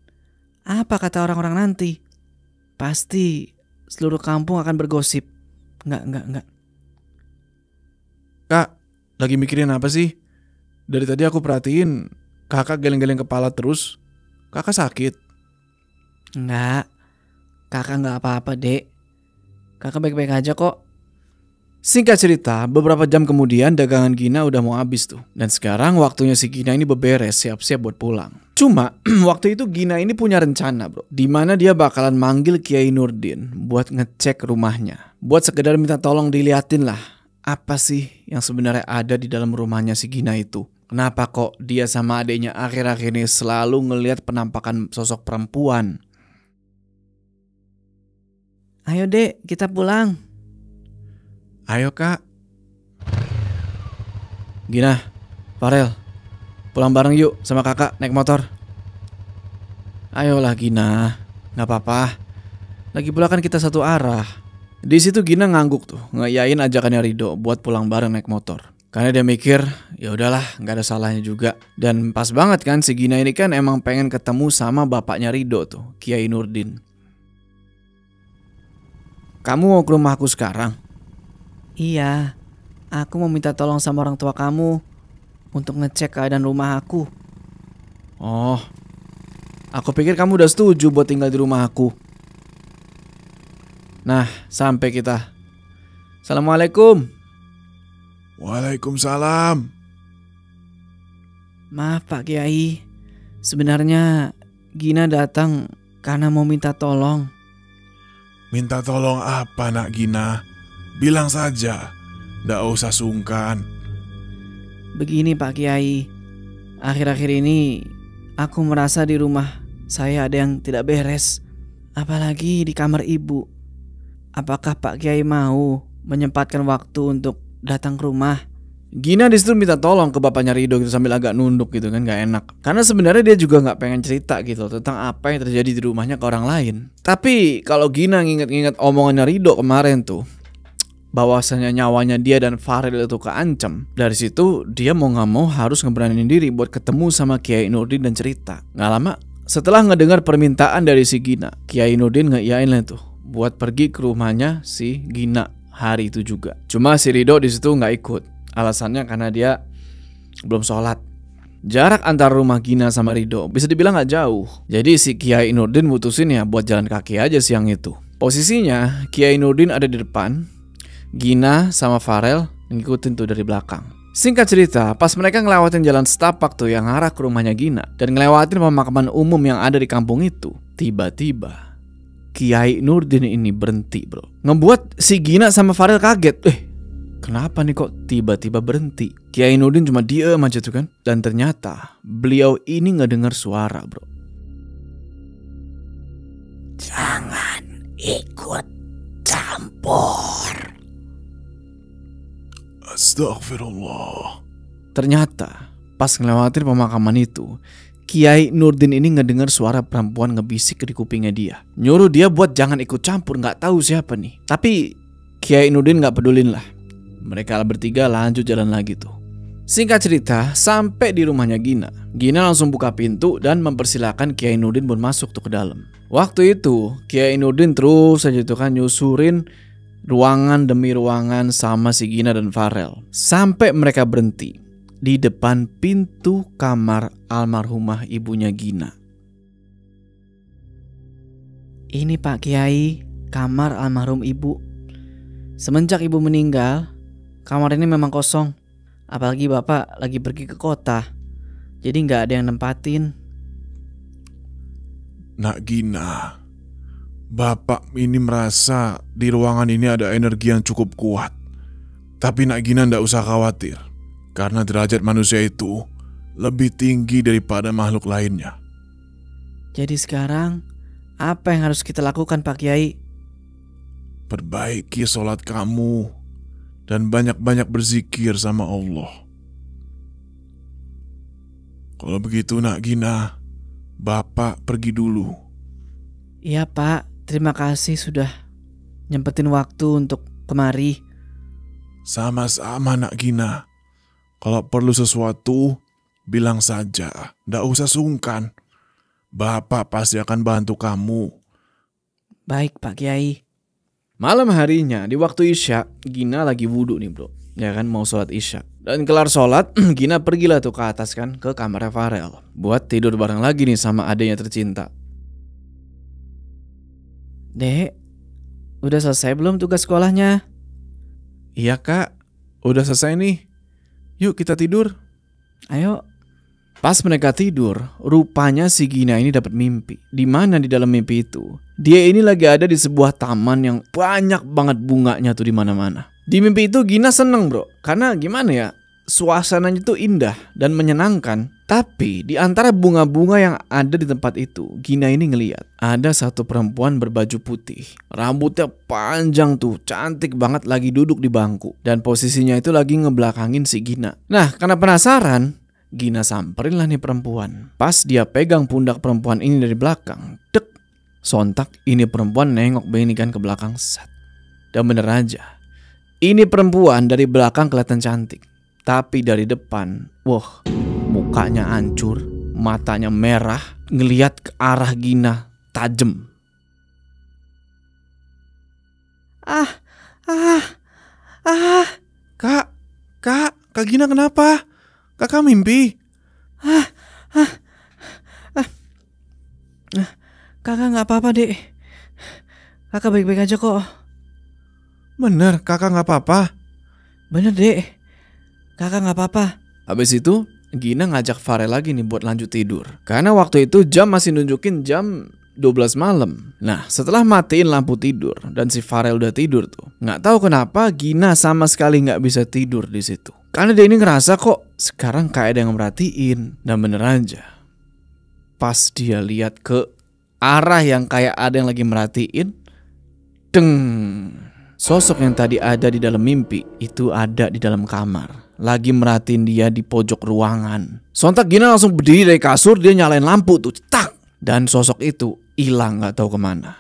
S2: Apa kata orang-orang nanti? Pasti seluruh kampung akan bergosip. Enggak.
S1: "Kak, lagi mikirin apa sih? Dari tadi aku perhatiin kakak geleng-geleng kepala terus. Kakak sakit?"
S2: Enggak. Kakak gak apa-apa, Dek. Kakak baik-baik aja kok.
S1: Singkat cerita, beberapa jam kemudian dagangan Gina udah mau habis tuh. Dan sekarang waktunya si Gina ini beberes, siap-siap buat pulang. Cuma waktu itu Gina ini punya rencana bro, dimana dia bakalan manggil Kiai Nurdin buat ngecek rumahnya. Buat sekedar minta tolong diliatin lah, apa sih yang sebenarnya ada di dalam rumahnya si Gina itu. Kenapa kok dia sama adiknya akhir-akhir ini selalu ngelihat penampakan sosok perempuan.
S2: Ayo Dek, kita pulang.
S1: Ayo kak. Gina, Farel, pulang bareng yuk sama kakak naik motor. Ayolah Gina, gak apa-apa. Lagi pula kan kita satu arah. Di situ Gina ngangguk tuh, ngeyain ajakannya Rido buat pulang bareng naik motor. Karena dia mikir, ya udahlah, nggak ada salahnya juga. Dan pas banget kan si Gina ini kan emang pengen ketemu sama bapaknya Rido tuh, Kiai Nurdin. "Kamu mau ke rumahku sekarang?"
S2: Iya, aku mau minta tolong sama orang tua kamu untuk ngecek keadaan rumah aku.
S1: "Oh, aku pikir kamu udah setuju buat tinggal di rumah aku." Nah, sampai kita. Assalamualaikum.
S3: Waalaikumsalam.
S2: Maaf Pak Kiai, sebenarnya Gina datang karena mau minta tolong.
S3: Minta tolong apa Nak Gina? Bilang saja, ndak usah sungkan.
S2: Begini Pak Kiai, akhir-akhir ini aku merasa di rumah saya ada yang tidak beres, apalagi di kamar ibu. Apakah Pak Kiai mau menyempatkan waktu untuk datang ke rumah?
S1: Gina disitu minta tolong ke bapaknya Rido gitu sambil agak nunduk gitu kan, gak enak. Karena sebenarnya dia juga gak pengen cerita gitu tentang apa yang terjadi di rumahnya ke orang lain. Tapi kalau Gina nginget-nginget omongannya Rido kemarin tuh, bahwasanya nyawanya dia dan Farel itu keancam, dari situ dia mau gak mau harus ngeberanin diri buat ketemu sama Kiai Nurdin dan cerita. Gak lama setelah ngedengar permintaan dari si Gina, Kiai Nurdin ngeiyain lah tuh buat pergi ke rumahnya si Gina hari itu juga. Cuma si Rido disitu gak ikut. Alasannya karena dia belum sholat. Jarak antara rumah Gina sama Rido bisa dibilang gak jauh. Jadi si Kiai Nurdin mutusin ya buat jalan kaki aja siang itu. Posisinya Kiai Nurdin ada di depan, Gina sama Farel ngikutin tuh dari belakang. Singkat cerita, pas mereka ngelewatin jalan setapak tuh yang arah ke rumahnya Gina dan ngelewatin pemakaman umum yang ada di kampung itu, tiba-tiba Kiai Nurdin ini berhenti bro. Ngebuat si Gina sama Farel kaget. Kenapa nih kok tiba-tiba berhenti? Kiai Nurdin cuma diem aja tuh kan. Dan ternyata beliau ini gak dengar suara bro.
S4: Jangan ikut campur.
S3: Astagfirullah.
S1: Ternyata pas ngelewatin pemakaman itu, Kiai Nurdin ini ngedengar suara perempuan ngebisik di kupingnya dia. Nyuruh dia buat jangan ikut campur, gak tahu siapa nih. Tapi Kiai Nurdin gak pedulin lah. Mereka bertiga lanjut jalan lagi tuh. Singkat cerita, sampai di rumahnya Gina. Gina langsung buka pintu dan mempersilahkan Kiai Nurdin buat masuk tuh ke dalam. Waktu itu Kiai Nurdin terus aja tuh kan nyusurin ruangan demi ruangan sama si Gina dan Farel. Sampai mereka berhenti di depan pintu kamar almarhumah ibunya Gina.
S2: Ini Pak Kiai, kamar almarhum ibu. Semenjak ibu meninggal, kamar ini memang kosong. Apalagi bapak lagi pergi ke kota, jadi gak ada yang nempatin.
S3: Nak Gina, bapak ini merasa di ruangan ini ada energi yang cukup kuat. Tapi Nak Gina ndak usah khawatir, karena derajat manusia itu lebih tinggi daripada makhluk lainnya.
S2: Jadi sekarang apa yang harus kita lakukan Pak Kiai?
S3: Perbaiki sholat kamu dan banyak-banyak berzikir sama Allah. Kalau begitu Nak Gina, bapak pergi dulu.
S2: Iya Pak, terima kasih sudah nyempetin waktu untuk kemari.
S3: Sama-sama Nak Gina. Kalau perlu sesuatu, bilang saja, ndak usah sungkan. Bapak pasti akan bantu kamu.
S2: Baik Pak Kiai.
S1: Malam harinya di waktu Isya, Gina lagi wudhu nih bro. Ya kan, mau sholat Isya. Dan kelar sholat, Gina pergilah tuh ke atas kan, ke kamarnya Farel. Buat tidur bareng lagi nih sama adenya tercinta.
S2: Dek, udah selesai belum tugas sekolahnya?
S1: Iya kak, udah selesai nih. Yuk kita tidur.
S2: Ayo.
S1: Pas mereka tidur, rupanya si Gina ini dapat mimpi. Di mana di dalam mimpi itu, dia ini lagi ada di sebuah taman yang banyak banget bunganya tuh di mana-mana. Di mimpi itu Gina seneng bro, karena gimana ya, suasananya tuh indah dan menyenangkan. Tapi di antara bunga-bunga yang ada di tempat itu, Gina ini ngeliat ada satu perempuan berbaju putih. Rambutnya panjang tuh, cantik banget, lagi duduk di bangku. Dan posisinya itu lagi ngebelakangin si Gina. Nah, karena penasaran, Gina samperin lah nih perempuan. Pas dia pegang pundak perempuan ini dari belakang, dek, sontak ini perempuan nengok begini kan ke belakang, set. Dan bener aja, ini perempuan dari belakang kelihatan cantik, tapi dari depan, wah, mukanya hancur, matanya merah, ngeliat ke arah Gina tajem. Kak Gina kenapa? Kakak mimpi?
S2: Kakak gak apa-apa dek. Kakak baik-baik aja kok.
S1: Bener, kakak gak apa-apa.
S2: Bener dek, kakak gak apa-apa.
S1: Habis itu Gina ngajak Farel lagi nih buat lanjut tidur. Karena waktu itu jam masih nunjukin jam 12 malam. Nah, setelah matiin lampu tidur dan si Farel udah tidur tuh, nggak tahu kenapa Gina sama sekali nggak bisa tidur di situ. Karena dia ini ngerasa kok sekarang kayak ada yang merhatiin. Dan bener aja, pas dia lihat ke arah yang kayak ada yang lagi merhatiin, deng, sosok yang tadi ada di dalam mimpi itu ada di dalam kamar, lagi merhatiin dia di pojok ruangan. Sontak Gina langsung berdiri dari kasur, dia nyalain lampu tuh, tak. Dan sosok itu hilang gak tahu kemana.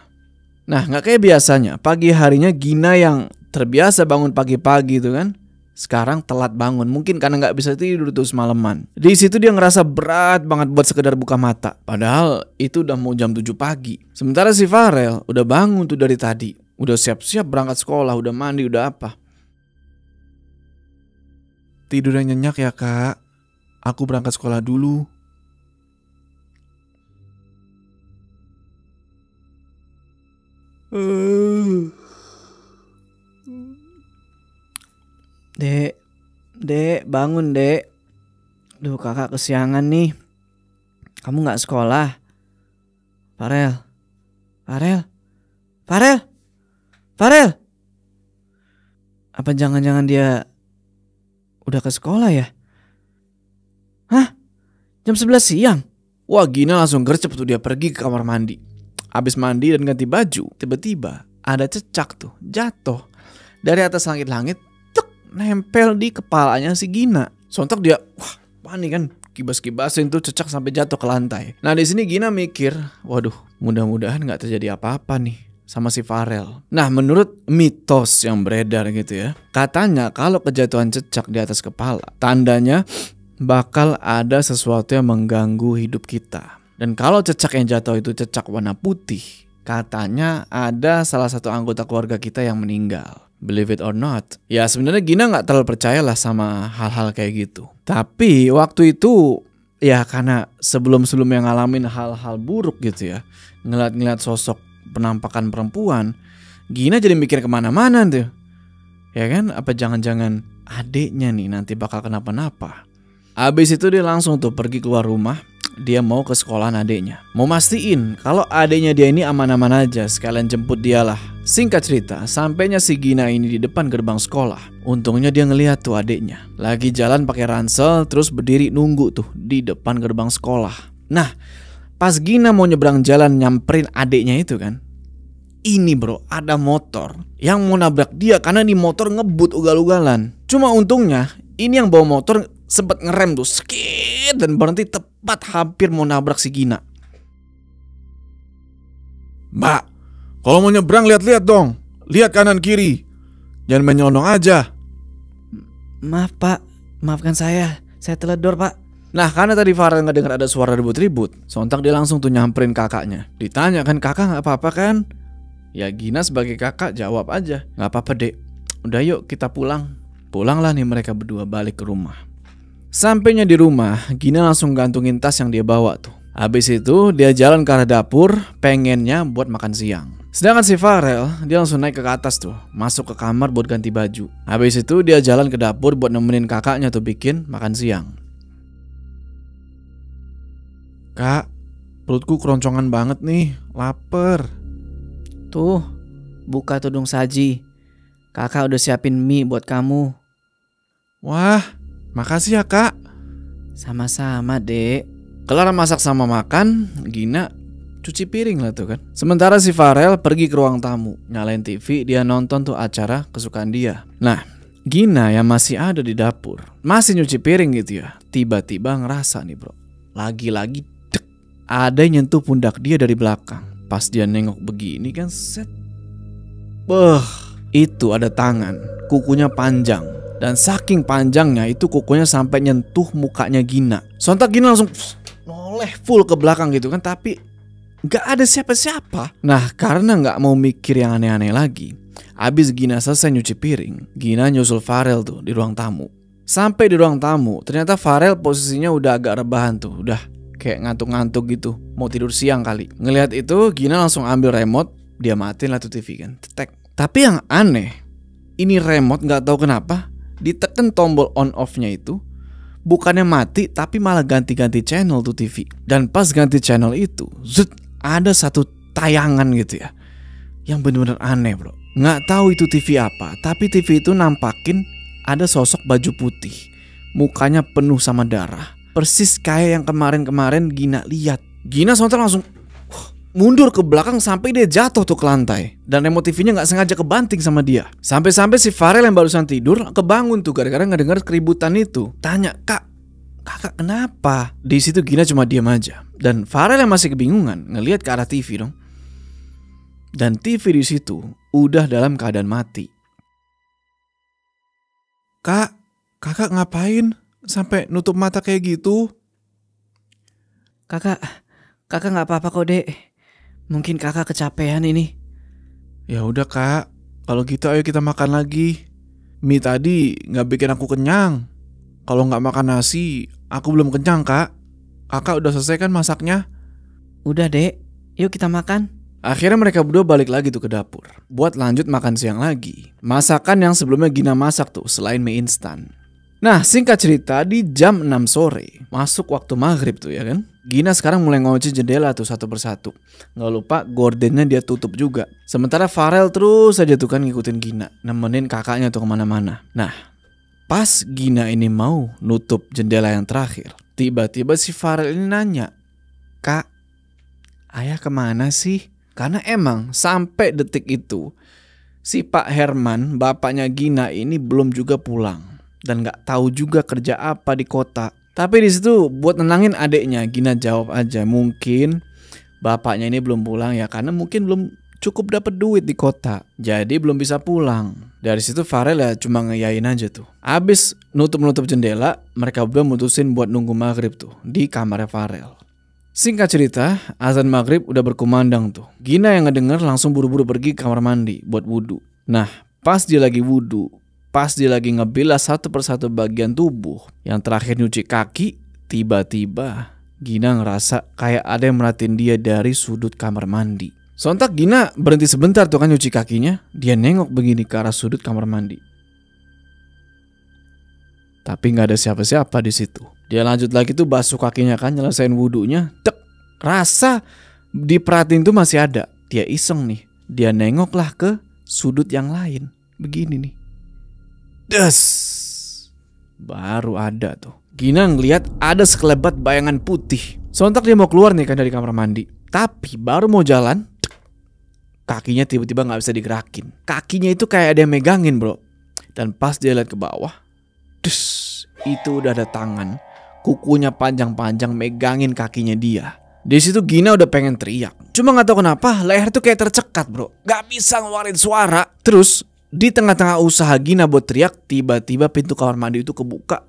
S1: Nah, gak kayak biasanya, pagi harinya Gina yang terbiasa bangun pagi-pagi itu kan, sekarang telat bangun, mungkin karena gak bisa tidur tuh semalaman. Di situ dia ngerasa berat banget buat sekedar buka mata, padahal itu udah mau jam 7 pagi. Sementara si Farel udah bangun tuh dari tadi, udah siap-siap berangkat sekolah, udah mandi, udah apa.
S3: Tidur yang nyenyak ya kak, aku berangkat sekolah dulu.
S2: Dek, bangun dek. Duh, kakak kesiangan nih. Kamu gak sekolah? Farel. Apa jangan-jangan dia udah ke sekolah ya? Hah? Jam 11 siang?
S1: Wah, Gina langsung gercep tuh, dia pergi ke kamar mandi. Habis mandi dan ganti baju, tiba-tiba ada cecak tuh jatuh dari atas langit-langit, nempel di kepalanya si Gina. Sontak dia, wah, panik kan, kibas-kibasin tuh cecak sampai jatuh ke lantai. Nah, di sini Gina mikir, waduh, mudah-mudahan nggak terjadi apa-apa nih sama si Farel. Nah, menurut mitos yang beredar gitu ya, katanya kalau kejatuhan cecak di atas kepala, tandanya bakal ada sesuatu yang mengganggu hidup kita. Dan kalau cecak yang jatuh itu cecak warna putih, katanya ada salah satu anggota keluarga kita yang meninggal. Believe it or not. Ya sebenarnya Gina gak terlalu percaya lah sama hal-hal kayak gitu. Tapi waktu itu ya karena sebelum-sebelumnya ngalamin hal-hal buruk gitu ya, ngeliat sosok penampakan perempuan, Gina jadi mikir kemana-mana tuh. Ya kan, apa jangan-jangan adiknya nih nanti bakal kenapa-napa. Abis itu dia langsung tuh pergi keluar rumah. Dia mau ke sekolahan adiknya, mau mastiin kalau adiknya dia ini aman-aman aja, sekalian jemput dia lah. Singkat cerita, sampainya si Gina ini di depan gerbang sekolah. Untungnya dia ngeliat tuh adiknya lagi jalan pakai ransel, terus berdiri nunggu tuh di depan gerbang sekolah. Nah, pas Gina mau nyebrang jalan nyamperin adiknya itu kan, ini bro, ada motor yang mau nabrak dia karena di motor ngebut ugal-ugalan. Cuma untungnya ini yang bawa motor sempat ngerem tuh skit dan berhenti tepat hampir mau nabrak si Gina.
S3: Mbak, kalau mau nyebrang lihat-lihat dong, lihat kanan kiri, jangan main nyelonong aja.
S2: Maaf pak, maafkan saya teledor pak.
S1: Nah, karena tadi Farel nggak dengar ada suara ribut-ribut, sontak dia langsung tuh nyamperin kakaknya. Ditanya kan, kakak nggak apa-apa kan? Ya Gina sebagai kakak jawab aja, nggak apa-apa dek. Udah yuk kita pulang. Pulanglah nih mereka berdua balik ke rumah. Sampainya di rumah, Gina langsung gantungin tas yang dia bawa tuh. Habis itu dia jalan ke arah dapur, pengennya buat makan siang. Sedangkan si Farel, dia langsung naik ke atas tuh, masuk ke kamar buat ganti baju. Habis itu dia jalan ke dapur buat nemenin kakaknya tuh bikin makan siang.
S3: Kak, perutku keroncongan banget nih, lapar.
S2: Tuh, buka tudung saji. Kakak udah siapin mie buat kamu.
S3: Wah, makasih ya kak.
S2: Sama-sama dek.
S1: Kelar masak sama makan, Gina cuci piring lah tuh kan. Sementara si Farel pergi ke ruang tamu, nyalain TV, dia nonton tuh acara kesukaan dia. Nah, Gina yang masih ada di dapur, masih nyuci piring gitu ya, tiba-tiba ngerasa nih bro, lagi-lagi dek, ada yang nyentuh pundak dia dari belakang. Pas dia nengok begini kan, set, itu ada tangan, kukunya panjang. Dan saking panjangnya itu kukunya sampai nyentuh mukanya Gina. Sontak Gina langsung noleh full ke belakang gitu kan, tapi gak ada siapa-siapa. Nah, karena gak mau mikir yang aneh-aneh lagi, abis Gina selesai nyuci piring, Gina nyusul Farel tuh di ruang tamu. Sampai di ruang tamu, ternyata Farel posisinya udah agak rebahan tuh, udah kayak ngantuk-ngantuk gitu, mau tidur siang kali. Ngelihat itu, Gina langsung ambil remote, dia matiin lah tuh TV kan, cetek. Tapi yang aneh, ini remote gak tahu kenapa ditekan tombol on off-nya itu bukannya mati tapi malah ganti-ganti channel tuh TV. Dan pas ganti channel itu, zut, ada satu tayangan gitu ya, yang benar-benar aneh bro. Nggak tahu itu TV apa, tapi TV itu nampakin ada sosok baju putih, mukanya penuh sama darah, persis kayak yang kemarin-kemarin Gina lihat. Gina sontak langsung mundur ke belakang sampai dia jatuh tuh ke lantai. Dan remote TV-nya nggak sengaja kebanting sama dia. Sampai-sampai si Farel yang barusan tidur kebangun tuh gara-gara ngedenger keributan itu. Tanya, kakak kenapa? Di situ Gina cuma diam aja. Dan Farel yang masih kebingungan ngelihat ke arah TV dong. Dan TV di situ udah dalam keadaan mati.
S3: Kakak ngapain sampai nutup mata kayak gitu?
S2: Kakak nggak apa-apa kok dek. Mungkin kakak kecapean ini.
S3: Ya udah kak, kalau gitu ayo kita makan lagi. Mie tadi nggak bikin aku kenyang. Kalau nggak makan nasi, aku belum kenyang kak. Kakak udah selesai kan masaknya?
S2: Udah dek, yuk kita makan.
S1: Akhirnya mereka berdua balik lagi tuh ke dapur buat lanjut makan siang lagi. Masakan yang sebelumnya Gina masak tuh selain mie instan. Nah singkat cerita di jam 6 sore masuk waktu maghrib tuh ya kan. Gina sekarang mulai ngunci jendela tuh satu persatu. Gak lupa gordennya dia tutup juga. Sementara Farel terus aja tuh kan ngikutin Gina, nemenin kakaknya tuh kemana-mana. Nah pas Gina ini mau nutup jendela yang terakhir, tiba-tiba si Farel ini nanya, "Kak, ayah kemana sih?" Karena emang sampai detik itu si Pak Herman, bapaknya Gina ini belum juga pulang dan nggak tahu juga kerja apa di kota. Tapi di situ buat nenangin adiknya, Gina jawab aja mungkin bapaknya ini belum pulang ya karena mungkin belum cukup dapat duit di kota, jadi belum bisa pulang. Dari situ Farel ya cuma ngeyain aja tuh. Abis nutup jendela, mereka berdua mutusin buat nunggu maghrib tuh di kamarnya Farel. Singkat cerita, azan maghrib udah berkumandang tuh. Gina yang ngedenger langsung buru-buru pergi ke kamar mandi buat wudhu. Nah, pas dia lagi wudhu, pas dia lagi ngebilas satu persatu bagian tubuh, yang terakhir nyuci kaki, tiba-tiba Gina ngerasa kayak ada yang merhatiin dia dari sudut kamar mandi. Sontak Gina berhenti sebentar tuh kan nyuci kakinya. Dia nengok begini ke arah sudut kamar mandi. Tapi nggak ada siapa-siapa di situ. Dia lanjut lagi tuh basuh kakinya kan, nyelesain wudhunya. Rasa diperhatiin tuh masih ada. Dia iseng nih. Dia nengoklah ke sudut yang lain. Begini nih. Des. Baru ada tuh. Gina ngeliat ada sekelebat bayangan putih. Sontak dia mau keluar nih kan dari kamar mandi. Tapi baru mau jalan, kakinya tiba-tiba gak bisa digerakin. Kakinya itu kayak ada yang megangin bro. Dan pas dia lihat ke bawah, itu udah ada tangan, kukunya panjang-panjang megangin kakinya dia. Di situ Gina udah pengen teriak, cuma nggak tahu kenapa leher tuh kayak tercekat bro, nggak bisa ngeluarin suara. Terus di tengah-tengah usaha Gina buat teriak, tiba-tiba pintu kamar mandi itu kebuka,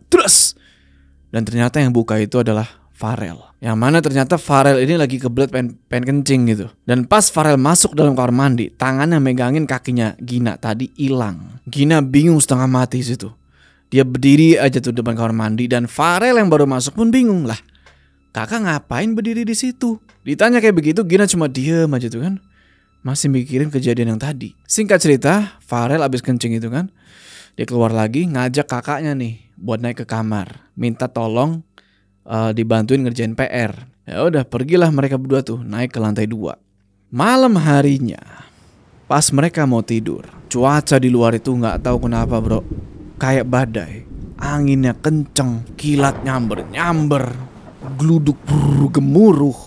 S1: dan ternyata yang buka itu adalah Farel. Yang mana ternyata Farel ini lagi kebelet pengen kencing gitu. Dan pas Farel masuk dalam kamar mandi, tangannya megangin kakinya Gina tadi hilang. Gina bingung setengah mati situ. Dia berdiri aja tuh depan kamar mandi dan Farel yang baru masuk pun bingung lah. Kakak ngapain berdiri di situ? Ditanya kayak begitu Gina cuma diem aja tuh kan. Masih mikirin kejadian yang tadi. Singkat cerita, Farel abis kencing itu kan. Dia keluar lagi ngajak kakaknya nih buat naik ke kamar. Minta tolong dibantuin ngerjain PR. Ya udah pergilah mereka berdua tuh naik ke lantai 2. Malam harinya pas mereka mau tidur, cuaca di luar itu nggak tahu kenapa bro, kayak badai, anginnya kenceng, kilat nyamber, geluduk gemuruh,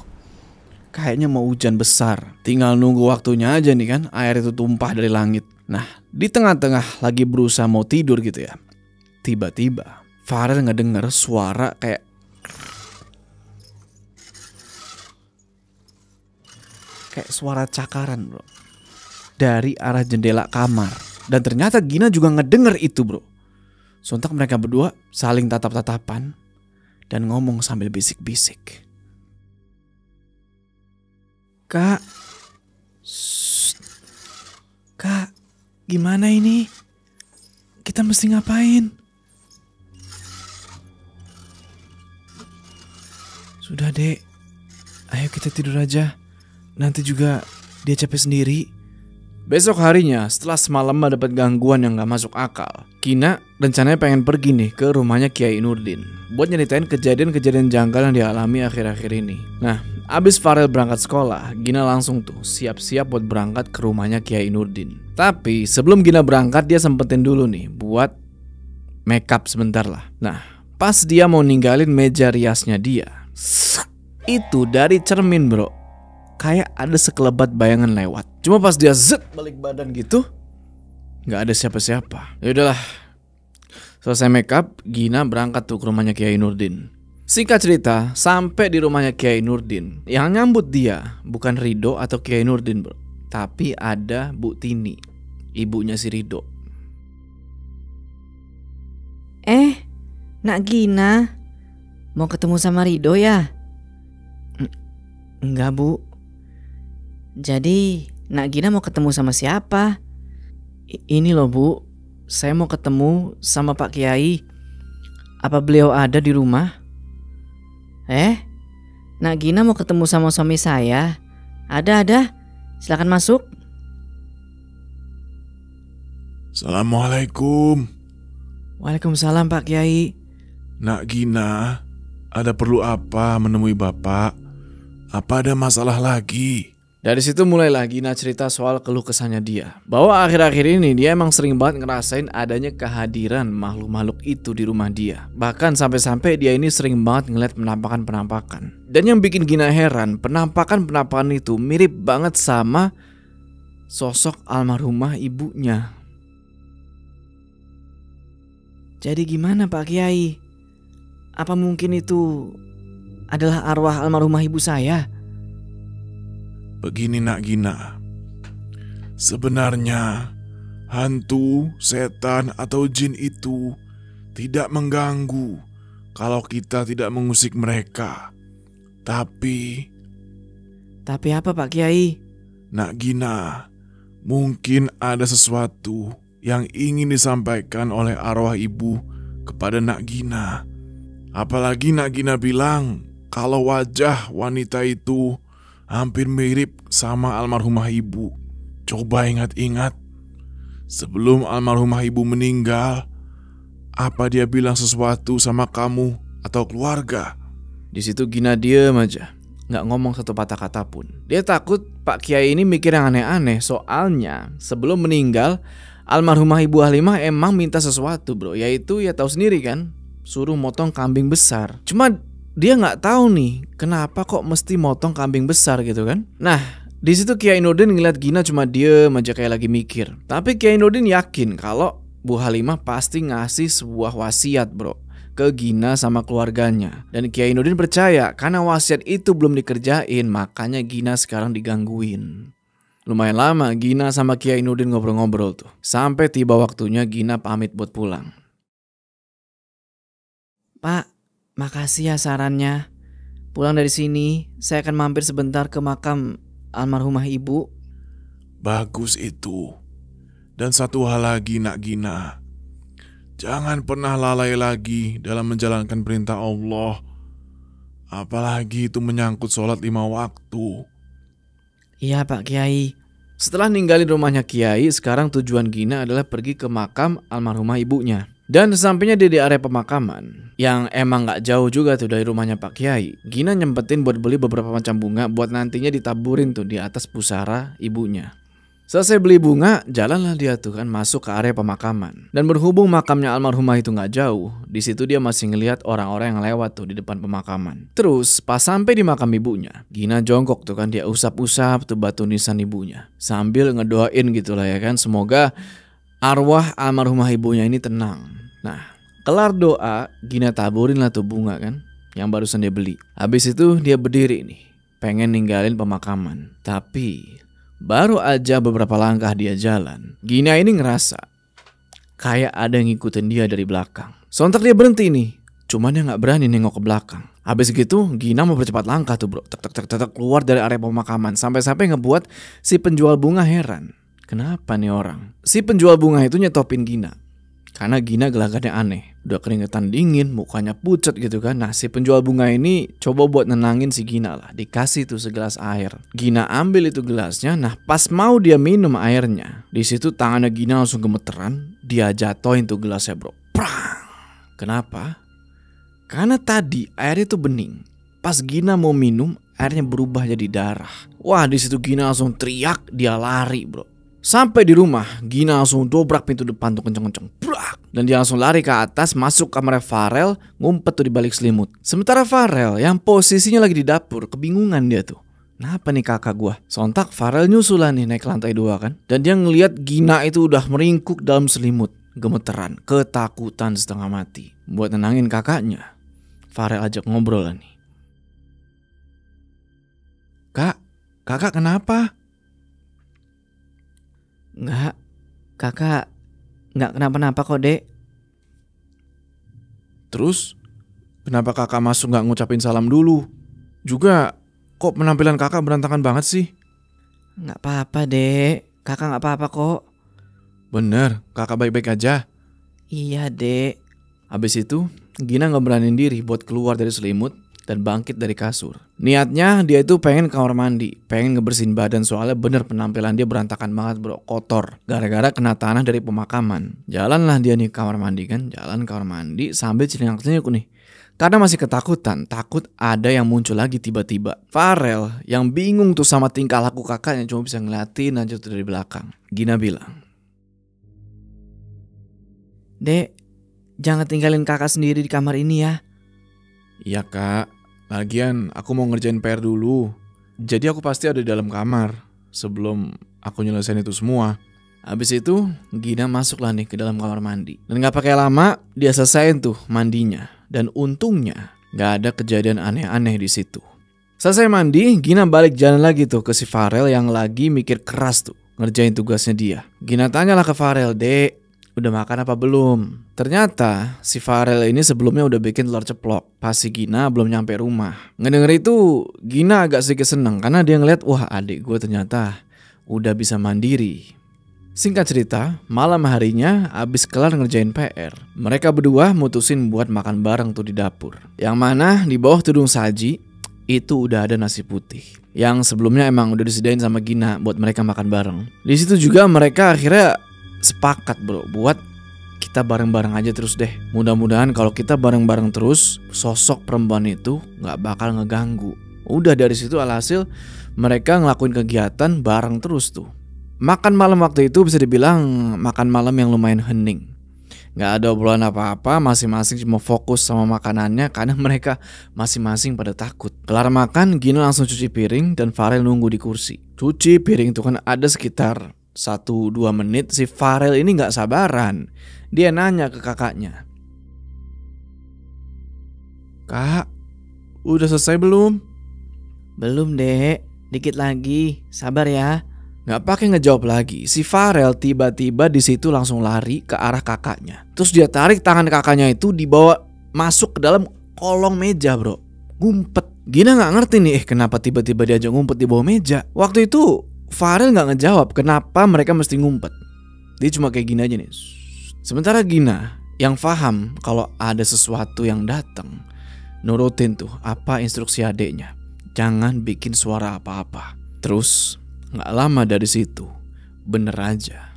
S1: kayaknya mau hujan besar. Tinggal nunggu waktunya aja nih kan, air itu tumpah dari langit. Nah di tengah-tengah lagi berusaha mau tidur gitu ya, tiba-tiba Farel ngedenger suara kayak suara cakaran bro dari arah jendela kamar. Dan ternyata Gina juga ngedenger itu bro. Sontak mereka berdua saling tatap-tatapan dan ngomong sambil bisik-bisik.
S2: Kak, shh. Kak, gimana ini? Kita mesti ngapain? Sudah dek, ayo kita tidur aja. Nanti juga dia capek sendiri.
S1: Besok harinya setelah semalam dapat gangguan yang gak masuk akal, Gina rencananya pengen pergi nih ke rumahnya Kiai Nurdin buat nyeritain kejadian-kejadian janggal yang dialami akhir-akhir ini. Nah abis Farel berangkat sekolah, Gina langsung tuh siap-siap buat berangkat ke rumahnya Kiai Nurdin. Tapi sebelum Gina berangkat, dia sempetin dulu nih buat makeup sebentar lah. Nah, pas dia mau ninggalin meja riasnya dia, itu dari cermin bro, kayak ada sekelebat bayangan lewat. Cuma pas dia balik badan gitu, nggak ada siapa-siapa. Ya udahlah, selesai makeup, Gina berangkat tuh ke rumahnya Kiai Nurdin. Singkat cerita, sampai di rumahnya Kiai Nurdin, yang nyambut dia bukan Ridho atau Kiai Nurdin bro, tapi ada Bu Tini, ibunya si Ridho.
S2: Nak Gina, mau ketemu sama Ridho ya? Enggak Bu. Jadi Nak Gina mau ketemu sama siapa? Ini loh Bu, saya mau ketemu sama Pak Kiai. Apa beliau ada di rumah? Nak Gina mau ketemu sama suami saya. Ada. Silakan masuk.
S3: Assalamualaikum.
S2: Waalaikumsalam Pak Kiai.
S3: Nak Gina, ada perlu apa menemui Bapak? Apa ada masalah lagi?
S1: Dari situ mulailah Gina cerita soal keluh kesahnya dia, bahwa akhir-akhir ini dia emang sering banget ngerasain adanya kehadiran makhluk-makhluk itu di rumah dia. Bahkan sampai-sampai dia ini sering banget ngeliat penampakan-penampakan. Dan yang bikin Gina heran, penampakan-penampakan itu mirip banget sama sosok almarhumah ibunya.
S2: Jadi gimana Pak Kiai? Apa mungkin itu adalah arwah almarhumah ibu saya?
S3: Begini Nak Gina, sebenarnya hantu, setan atau jin itu tidak mengganggu kalau kita tidak mengusik mereka. Tapi
S2: apa Pak Kiai?
S3: Nak Gina, mungkin ada sesuatu yang ingin disampaikan oleh arwah ibu kepada Nak Gina. Apalagi Nak Gina bilang kalau wajah wanita itu hampir mirip sama almarhumah ibu. Coba ingat-ingat, sebelum almarhumah ibu meninggal, apa dia bilang sesuatu sama kamu atau keluarga?
S1: Di situ Gina diem aja, nggak ngomong satu patah kata pun. Dia takut Pak Kiai ini mikir yang aneh-aneh. Soalnya sebelum meninggal, almarhumah Ibu Halimah emang minta sesuatu bro, yaitu ya tahu sendiri kan, suruh motong kambing besar. Cuma dia nggak tahu nih kenapa kok mesti motong kambing besar gitu kan. Nah di situ Kiai Nurdin ngeliat Gina cuma diem aja kayak lagi mikir. Tapi Kiai Nurdin yakin kalau Bu Halimah pasti ngasih sebuah wasiat bro ke Gina sama keluarganya. Dan Kiai Nurdin percaya karena wasiat itu belum dikerjain, makanya Gina sekarang digangguin. Lumayan lama Gina sama Kiai Nurdin ngobrol-ngobrol tuh, sampai tiba waktunya Gina pamit buat pulang.
S2: Pak, makasih ya sarannya. Pulang dari sini, saya akan mampir sebentar ke makam almarhumah ibu.
S3: Bagus itu. Dan satu hal lagi Nak Gina, jangan pernah lalai lagi dalam menjalankan perintah Allah. Apalagi itu menyangkut sholat 5 waktu.
S2: Iya Pak Kiai.
S1: Setelah ninggalin rumahnya Kiai, sekarang tujuan Gina adalah pergi ke makam almarhumah ibunya. Dan sesampainya dia di area pemakaman, yang emang gak jauh juga tuh dari rumahnya Pak Kiai, Gina nyempetin buat beli beberapa macam bunga buat nantinya ditaburin tuh di atas pusara ibunya. Selesai beli bunga, jalanlah dia tuh kan masuk ke area pemakaman. Dan berhubung makamnya almarhumah itu gak jauh, di situ dia masih ngelihat orang-orang yang lewat tuh di depan pemakaman. Terus pas sampai di makam ibunya, Gina jongkok tuh kan, dia usap-usap tuh batu nisan ibunya sambil ngedoain gitulah ya kan, semoga arwah almarhumah ibunya ini tenang. Nah, kelar doa, Gina taburin lah tuh bunga kan yang barusan dia beli. Habis itu dia berdiri nih, pengen ninggalin pemakaman. Tapi baru aja beberapa langkah dia jalan, Gina ini ngerasa kayak ada yang ngikutin dia dari belakang. Sontak dia berhenti nih, cuman dia gak berani nengok ke belakang. Habis gitu Gina mau bercepat langkah tuh bro, tek keluar dari area pemakaman. Sampai-sampai ngebuat si penjual bunga heran. Kenapa nih orang? Si penjual bunga itu nyetopin Gina karena Gina gelagatnya aneh, udah keringetan dingin, mukanya pucat gitu kan. Nah si penjual bunga ini coba buat nenangin si Gina lah, dikasih tuh segelas air. Gina ambil itu gelasnya, nah pas mau dia minum airnya, di situ tangannya Gina langsung gemeteran, dia jatohin tuh gelasnya bro. Prang! Kenapa? Karena tadi air itu bening. Pas Gina mau minum, airnya berubah jadi darah. Wah, di situ Gina langsung teriak, dia lari bro. Sampai di rumah, Gina langsung dobrak pintu depan tuh kenceng-kenceng. Brak! Dan dia langsung lari ke atas, masuk kamar Farel, ngumpet tuh di balik selimut. Sementara Farel yang posisinya lagi di dapur, kebingungan dia tuh. Kenapa nih kakak gua? Sontak Farel nyusulan nih naik ke lantai 2 kan. Dan dia ngeliat Gina itu udah meringkuk dalam selimut. Gemeteran, ketakutan setengah mati. Buat nenangin kakaknya, Farel ajak ngobrol lah nih. Kakak kenapa?
S2: Enggak, kakak enggak kenapa-napa kok dek.
S1: Terus kenapa kakak masuk gak ngucapin salam dulu? Juga kok penampilan kakak berantakan banget sih?
S2: Enggak apa-apa dek, kakak enggak apa-apa kok.
S1: Bener, kakak baik-baik aja.
S2: Iya dek.
S1: Habis itu Gina gak beraniin diri buat keluar dari selimut dan bangkit dari kasur. Niatnya dia itu pengen ke kamar mandi, pengen ngebersihin badan soalnya bener penampilan dia berantakan banget bro, kotor. Gara-gara kena tanah dari pemakaman. Jalanlah dia nih ke kamar mandi kan, jalan ke kamar mandi sambil celingak-celinguk nih. Karena masih ketakutan, takut ada yang muncul lagi tiba-tiba. Farel yang bingung tuh sama tingkah laku kakaknya cuma bisa ngeliatin aja tuh dari belakang. Gina bilang,
S2: Dek, jangan tinggalin kakak sendiri di kamar ini ya.
S1: iya kak, lagian aku mau ngerjain PR dulu. Jadi aku pasti ada di dalam kamar sebelum aku nyelesain itu semua. Habis itu Gina masuklah nih ke dalam kamar mandi. Dan gak pakai lama dia selesaiin tuh mandinya. Dan untungnya gak ada kejadian aneh-aneh di situ. Selesai mandi, Gina balik jalan lagi tuh ke si Farel yang lagi mikir keras tuh ngerjain tugasnya dia. Gina tanyalah ke Farel, Dek, udah makan apa belum? Ternyata si Farel ini sebelumnya udah bikin telur ceplok pas si Gina belum nyampe rumah. Ngedenger itu Gina agak sedikit seneng karena dia ngeliat, wah adik gue ternyata udah bisa mandiri. Singkat cerita, malam harinya abis kelar ngerjain PR, mereka berdua mutusin buat makan bareng tuh di dapur. Yang mana di bawah tudung saji itu udah ada nasi putih yang sebelumnya emang udah disediain sama Gina buat mereka makan bareng. Di situ juga mereka akhirnya sepakat bro buat kita bareng-bareng aja terus deh. Mudah-mudahan kalau kita bareng-bareng terus, sosok perempuan itu gak bakal ngeganggu. Udah dari situ alhasil mereka ngelakuin kegiatan bareng terus tuh. Makan malam waktu itu bisa dibilang makan malam yang lumayan hening. Gak ada obrolan apa-apa, masing-masing cuma fokus sama makanannya karena mereka masing-masing pada takut. Kelar makan, Gina langsung cuci piring dan Farel nunggu di kursi. Cuci piring itu kan ada sekitar 1-2 menit. Si Farel ini gak sabaran. Dia nanya ke kakaknya, Kak, udah selesai belum?
S2: Belum dek, dikit lagi, sabar ya.
S1: Gak pakai ngejawab lagi, si Farel tiba-tiba di situ langsung lari ke arah kakaknya. Terus dia tarik tangan kakaknya itu dibawa masuk ke dalam kolong meja bro. Ngumpet. Gina gak ngerti nih kenapa tiba-tiba diajak ngumpet di bawah meja. Waktu itu Farel gak ngejawab kenapa mereka mesti ngumpet. Dia cuma kayak gini aja nih. Sementara Gina yang paham kalau ada sesuatu yang datang, nurutin tuh apa instruksi adeknya. Jangan bikin suara apa-apa. Terus gak lama dari situ, bener aja.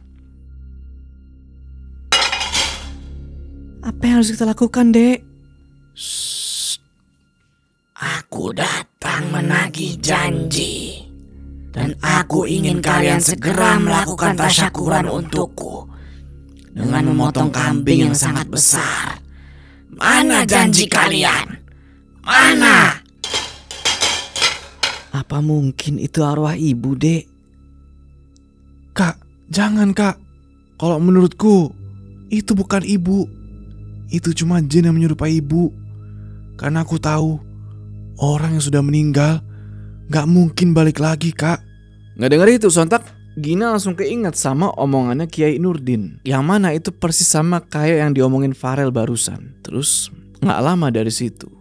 S2: Apa yang harus kita lakukan dek?
S4: Shh. Aku datang menagih janji. Dan aku ingin kalian segera melakukan tasyakuran untukku dengan memotong kambing yang sangat besar. Mana janji kalian? Mana?
S2: Apa mungkin itu arwah ibu dek?
S3: Kak, jangan kak. Kalau menurutku itu bukan ibu. Itu cuma jin yang menyerupai ibu. Karena aku tahu orang yang sudah meninggal gak mungkin balik lagi kak.
S1: Nggak denger itu sontak Gina langsung keinget sama omongannya Kiai Nurdin, yang mana itu persis sama kayak yang diomongin Farel barusan. Terus gak lama dari situ,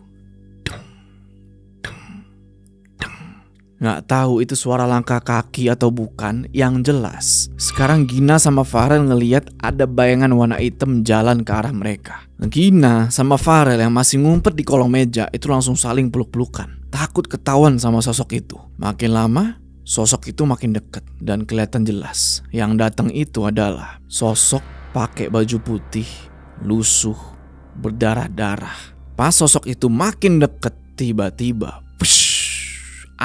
S1: gak tahu itu suara langkah kaki atau bukan, yang jelas sekarang Gina sama Farel ngeliat ada bayangan warna hitam jalan ke arah mereka. Gina sama Farel yang masih ngumpet di kolong meja itu langsung saling peluk-pelukan, takut ketahuan sama sosok itu. Makin lama sosok itu makin dekat dan kelihatan jelas. Yang datang itu adalah sosok pakai baju putih, lusuh, berdarah-darah. Pas sosok itu makin dekat, tiba-tiba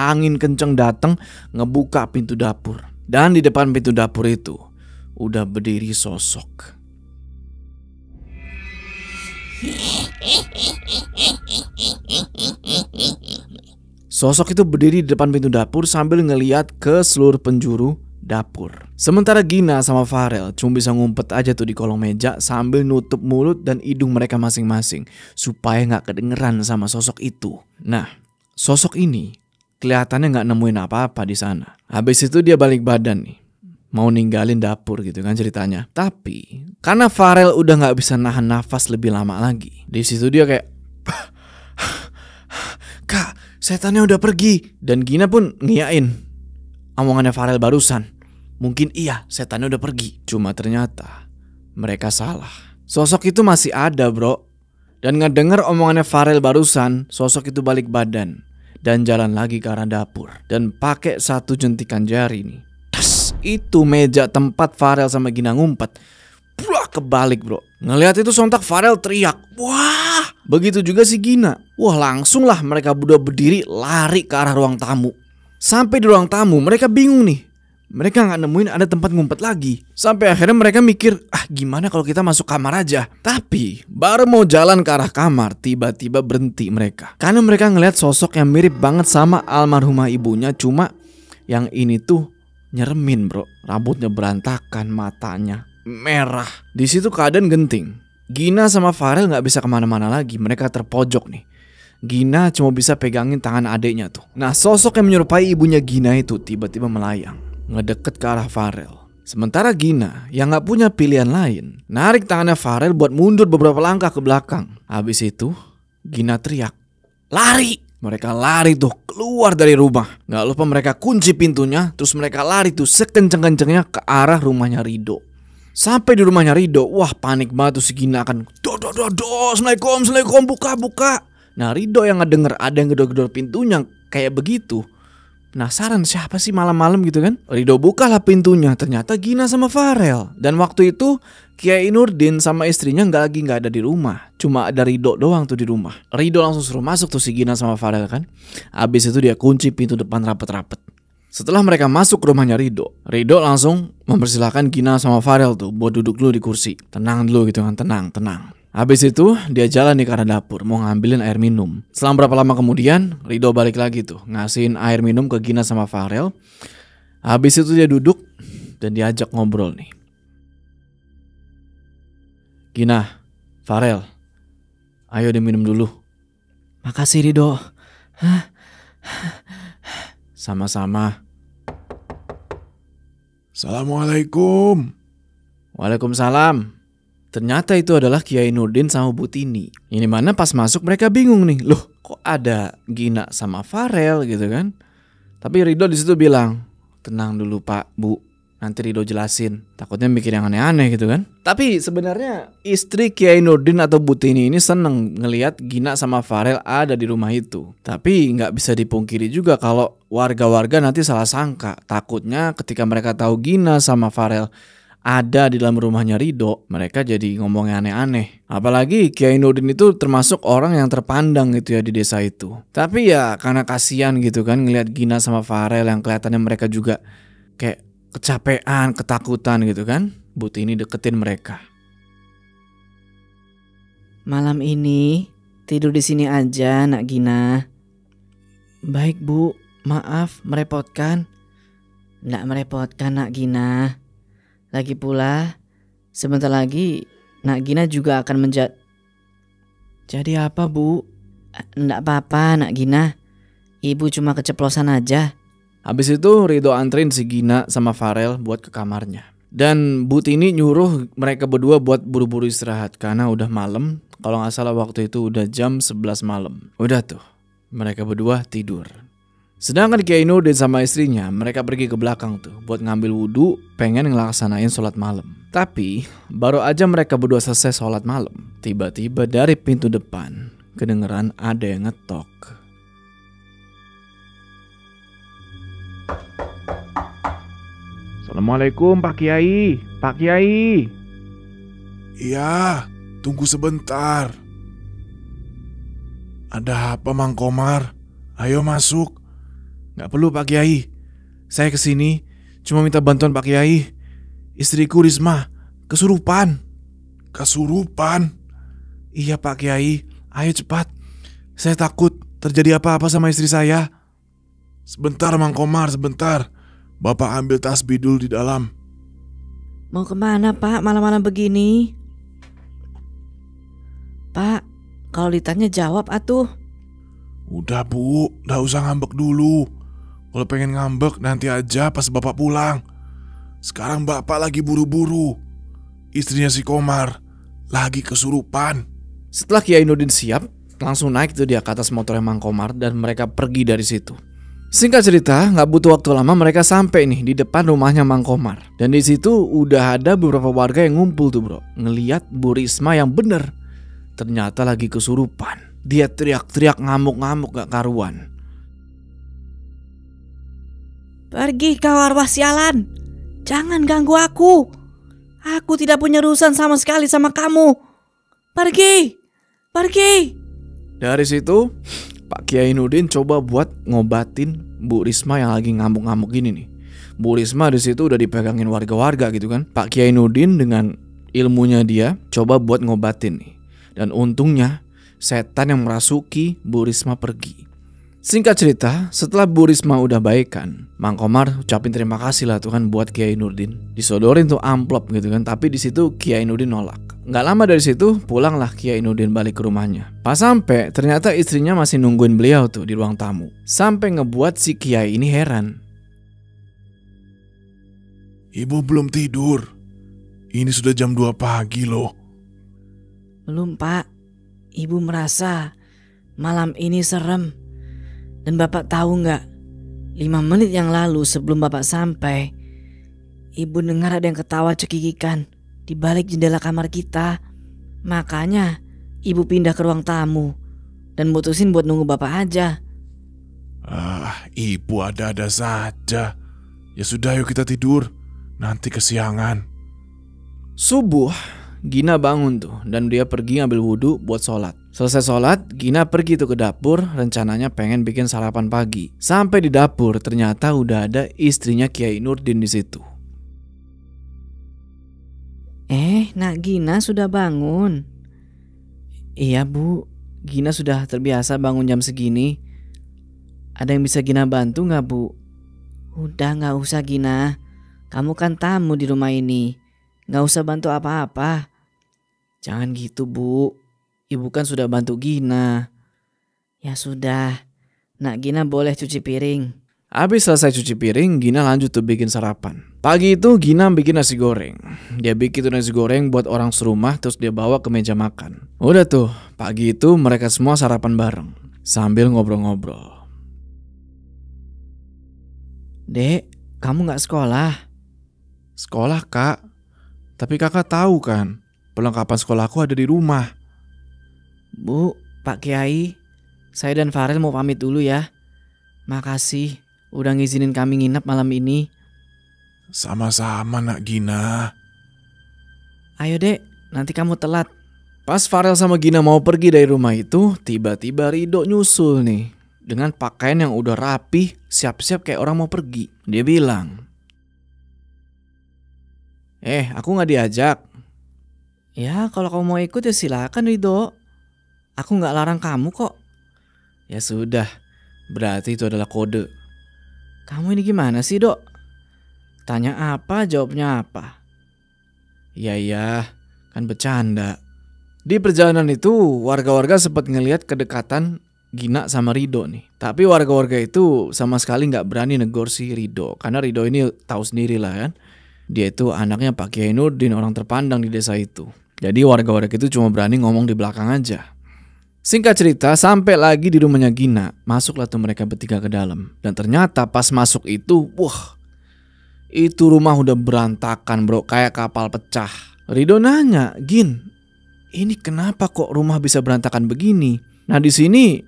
S1: angin kenceng datang ngebuka pintu dapur. Dan di depan pintu dapur itu udah berdiri sosok. Sosok itu berdiri di depan pintu dapur sambil ngeliat ke seluruh penjuru dapur. Sementara Gina sama Farel cuma bisa ngumpet aja tuh di kolong meja sambil nutup mulut dan hidung mereka masing-masing supaya gak kedengeran sama sosok itu. Nah, sosok ini kelihatannya gak nemuin apa-apa di sana. Habis itu dia balik badan nih, mau ninggalin dapur gitu kan ceritanya. Tapi karena Farel udah gak bisa nahan nafas lebih lama lagi, di situ dia kayak, "Kak, setannya udah pergi." Dan Gina pun ngiyain omongannya Farel barusan. Mungkin iya, setannya udah pergi. Cuma ternyata mereka salah. Sosok itu masih ada, bro. Dan ngedenger omongannya Farel barusan, sosok itu balik badan dan jalan lagi ke arah dapur. Dan pakai satu jentikan jari nih, tas, itu meja tempat Farel sama Gina ngumpet, kebalik, bro. Ngelihat itu sontak Farel teriak, "Wah!" Begitu juga si Gina. Wah, langsung lah mereka berdua berdiri lari ke arah ruang tamu. Sampai di ruang tamu mereka bingung nih. Mereka gak nemuin ada tempat ngumpet lagi. Sampai akhirnya mereka mikir, gimana kalau kita masuk kamar aja. Tapi baru mau jalan ke arah kamar, tiba-tiba berhenti mereka. Karena mereka ngelihat sosok yang mirip banget sama almarhumah ibunya. Cuma yang ini tuh nyeremin, bro. Rambutnya berantakan, matanya merah. Di situ keadaan genting. Gina sama Farel gak bisa kemana-mana lagi. Mereka terpojok nih. Gina cuma bisa pegangin tangan adeknya tuh. Nah, sosok yang menyerupai ibunya Gina itu tiba-tiba melayang, ngedeket ke arah Farel. Sementara Gina yang gak punya pilihan lain, narik tangannya Farel buat mundur beberapa langkah ke belakang. Habis itu Gina teriak, "Lari!" Mereka lari tuh keluar dari rumah. Gak lupa mereka kunci pintunya. Terus mereka lari tuh sekenceng-kencengnya ke arah rumahnya Rido. Sampai di rumahnya Rido, wah panik banget tuh si Gina akan, Assalamualaikum, buka. Nah, Rido yang ngedenger ada yang gedor-gedor pintunya kayak begitu, penasaran siapa sih malam-malam gitu kan. Rido bukalah pintunya, ternyata Gina sama Farel. Dan waktu itu Kiai Nurdin sama istrinya gak ada di rumah. Cuma ada Rido doang tuh di rumah. Rido langsung suruh masuk tuh si Gina sama Farel kan. Habis itu dia kunci pintu depan rapet-rapet. Setelah mereka masuk ke rumahnya Rido langsung mempersilahkan Gina sama Farel tuh buat duduk dulu di kursi. Tenang dulu gitu kan, tenang. Habis itu dia jalan nih ke arah dapur mau ngambilin air minum. Selang berapa lama kemudian Rido balik lagi tuh ngasihin air minum ke Gina sama Farel. Habis itu dia duduk dan diajak ngobrol nih. "Gina, Farel, ayo diminum dulu."
S2: "Makasih Rido."
S1: "Sama-sama."
S3: Assalamualaikum.
S1: "Waalaikumsalam." Ternyata itu adalah Kiai Nurdin sama Bu Tini. Ini mana pas masuk mereka bingung nih. Loh, kok ada Gina sama Farel gitu kan. Tapi Rido di situ bilang, "Tenang dulu Pak, Bu. Nanti Rido jelasin. Takutnya mikir yang aneh-aneh gitu kan." Tapi sebenarnya istri Kiai Nurdin atau Bu Tini ini seneng ngelihat Gina sama Farel ada di rumah itu. Tapi nggak bisa dipungkiri juga kalau warga-warga nanti salah sangka. Takutnya ketika mereka tahu Gina sama Farel ada di dalam rumahnya Rido, mereka jadi ngomongnya aneh-aneh. Apalagi Kiai Nurdin itu termasuk orang yang terpandang gitu ya di desa itu. Tapi ya karena kasihan gitu kan ngelihat Gina sama Farel yang kelihatannya mereka juga kayak kecapean, ketakutan gitu kan, Bu Tini deketin mereka.
S2: "Malam ini tidur di sini aja, Nak Gina." "Baik Bu, maaf merepotkan." "Nggak merepotkan Nak Gina. Lagi pula sebentar lagi Nak Gina juga akan Jadi apa Bu?" "Nggak apa-apa Nak Gina. Ibu cuma keceplosan aja."
S1: Habis itu Rido anterin si Gina sama Farel buat ke kamarnya. Dan Bu Tini nyuruh mereka berdua buat buru-buru istirahat karena udah malam. Kalau gak salah waktu itu udah jam 11 malam. Udah tuh, mereka berdua tidur. Sedangkan Kiai Nurdin sama istrinya mereka pergi ke belakang tuh buat ngambil wudhu, pengen ngelaksanain sholat malam. Tapi baru aja mereka berdua selesai sholat malam, tiba-tiba dari pintu depan kedengeran ada yang ngetok. "Assalamualaikum Pak Kiai. Pak Kiai."
S3: Iya, tunggu sebentar. Ada apa Mang Komar? Ayo masuk. Gak perlu Pak Kiai. Saya kesini cuma minta bantuan Pak Kiai. Istriku Risma kesurupan. Kesurupan? Iya Pak Kiai, ayo cepat. Saya takut terjadi apa-apa sama istri saya. Sebentar Mang Komar, sebentar. Bapak ambil tasbih dulu di dalam.
S2: Mau kemana Pak malam-malam begini? Pak, kalau ditanya jawab atuh.
S3: Udah Bu, gak usah ngambek dulu. Kalau pengen ngambek nanti aja pas Bapak pulang. Sekarang Bapak lagi buru-buru. Istrinya si Komar lagi kesurupan.
S1: Setelah Kiai Nurdin siap, langsung naik tuh dia ke atas motornya Mang Komar dan mereka pergi dari situ. Singkat cerita, nggak butuh waktu lama mereka sampai nih di depan rumahnya Mang Komar. Dan di situ udah ada beberapa warga yang ngumpul tuh bro, ngeliat Bu Risma yang bener ternyata lagi kesurupan. Dia teriak-teriak ngamuk-ngamuk gak karuan.
S2: Pergi kau arwah sialan, jangan ganggu aku. Aku tidak punya urusan sama sekali sama kamu. Pergi, pergi.
S1: Dari situ Pak Kiai Nurdin coba buat ngobatin Bu Risma yang lagi ngamuk-ngamuk gini nih. Bu Risma di situ udah dipegangin warga-warga gitu kan. Pak Kiai Nurdin dengan ilmunya dia coba buat ngobatin nih. Dan untungnya setan yang merasuki Bu Risma pergi. Singkat cerita, setelah Bu Risma udah baikan, Mang Komar ucapin terima kasih lah tuh kan buat Kiai Nurdin. Disodorin tuh amplop gitu kan, tapi di situ Kiai Nurdin nolak. Nggak lama dari situ pulanglah Kiai Nurdin balik ke rumahnya. Pas sampai ternyata istrinya masih nungguin beliau tuh di ruang tamu. Sampai ngebuat si Kiai ini heran.
S3: Ibu belum tidur. Ini sudah jam 2 pagi loh.
S2: Belum Pak, Ibu merasa malam ini serem. Dan Bapak tahu nggak, 5 menit yang lalu sebelum Bapak sampai, Ibu dengar ada yang ketawa cekikikan di balik jendela kamar kita. Makanya Ibu pindah ke ruang tamu dan mutusin buat nunggu Bapak aja.
S3: Ibu ada-ada saja. Ya sudah yuk kita tidur. Nanti kesiangan.
S1: Subuh, Gina bangun tuh dan dia pergi ngambil wudhu buat sholat. Selesai sholat, Gina pergi tuh ke dapur, rencananya pengen bikin sarapan pagi. Sampai di dapur, ternyata udah ada istrinya Kiai Nurdin di situ.
S2: Nak Gina sudah bangun? Iya Bu, Gina sudah terbiasa bangun jam segini. Ada yang bisa Gina bantu nggak Bu? Udah nggak usah Gina, kamu kan tamu di rumah ini, nggak usah bantu apa-apa. Jangan gitu Bu, Ibu kan sudah bantu Gina. Ya sudah, Nak Gina boleh cuci piring.
S1: Habis selesai cuci piring, Gina lanjut tuh bikin sarapan. Pagi itu Gina bikin nasi goreng. Dia bikin tuh nasi goreng buat orang serumah terus dia bawa ke meja makan. Udah tuh, pagi itu mereka semua sarapan bareng sambil ngobrol-ngobrol.
S2: Dek, kamu gak sekolah?
S3: Sekolah Kak. Tapi Kakak tahu kan, perlengkapan sekolahku ada di rumah.
S2: Bu, Pak Kiai, saya dan Farel mau pamit dulu ya. Makasih udah ngizinin kami nginep malam ini.
S3: Sama-sama Nak Gina.
S2: Ayo Dek, nanti kamu telat.
S1: Pas Farel sama Gina mau pergi dari rumah itu, tiba-tiba Ridho nyusul nih. Dengan pakaian yang udah rapih, siap-siap kayak orang mau pergi. Dia bilang, aku gak diajak.
S2: Ya kalau kamu mau ikut ya silakan Ridho. Aku gak larang kamu kok.
S1: Ya sudah, berarti itu adalah kode.
S2: Kamu ini gimana sih Dok? Tanya apa jawabnya apa?
S1: Iya, kan bercanda. Di perjalanan itu warga-warga sempat ngelihat kedekatan Gina sama Ridho nih. Tapi warga-warga itu sama sekali gak berani negor si Ridho. Karena Ridho ini tahu sendiri lah kan. Dia itu anaknya Pak Kiai Nurdin, orang terpandang di desa itu. Jadi warga-warga itu cuma berani ngomong di belakang aja. Singkat cerita, sampai lagi di rumahnya Gina. Masuklah tuh mereka bertiga ke dalam. Dan ternyata pas masuk itu, itu rumah udah berantakan bro, kayak kapal pecah. Ridho nanya, Gin, ini kenapa kok rumah bisa berantakan begini? Nah di sini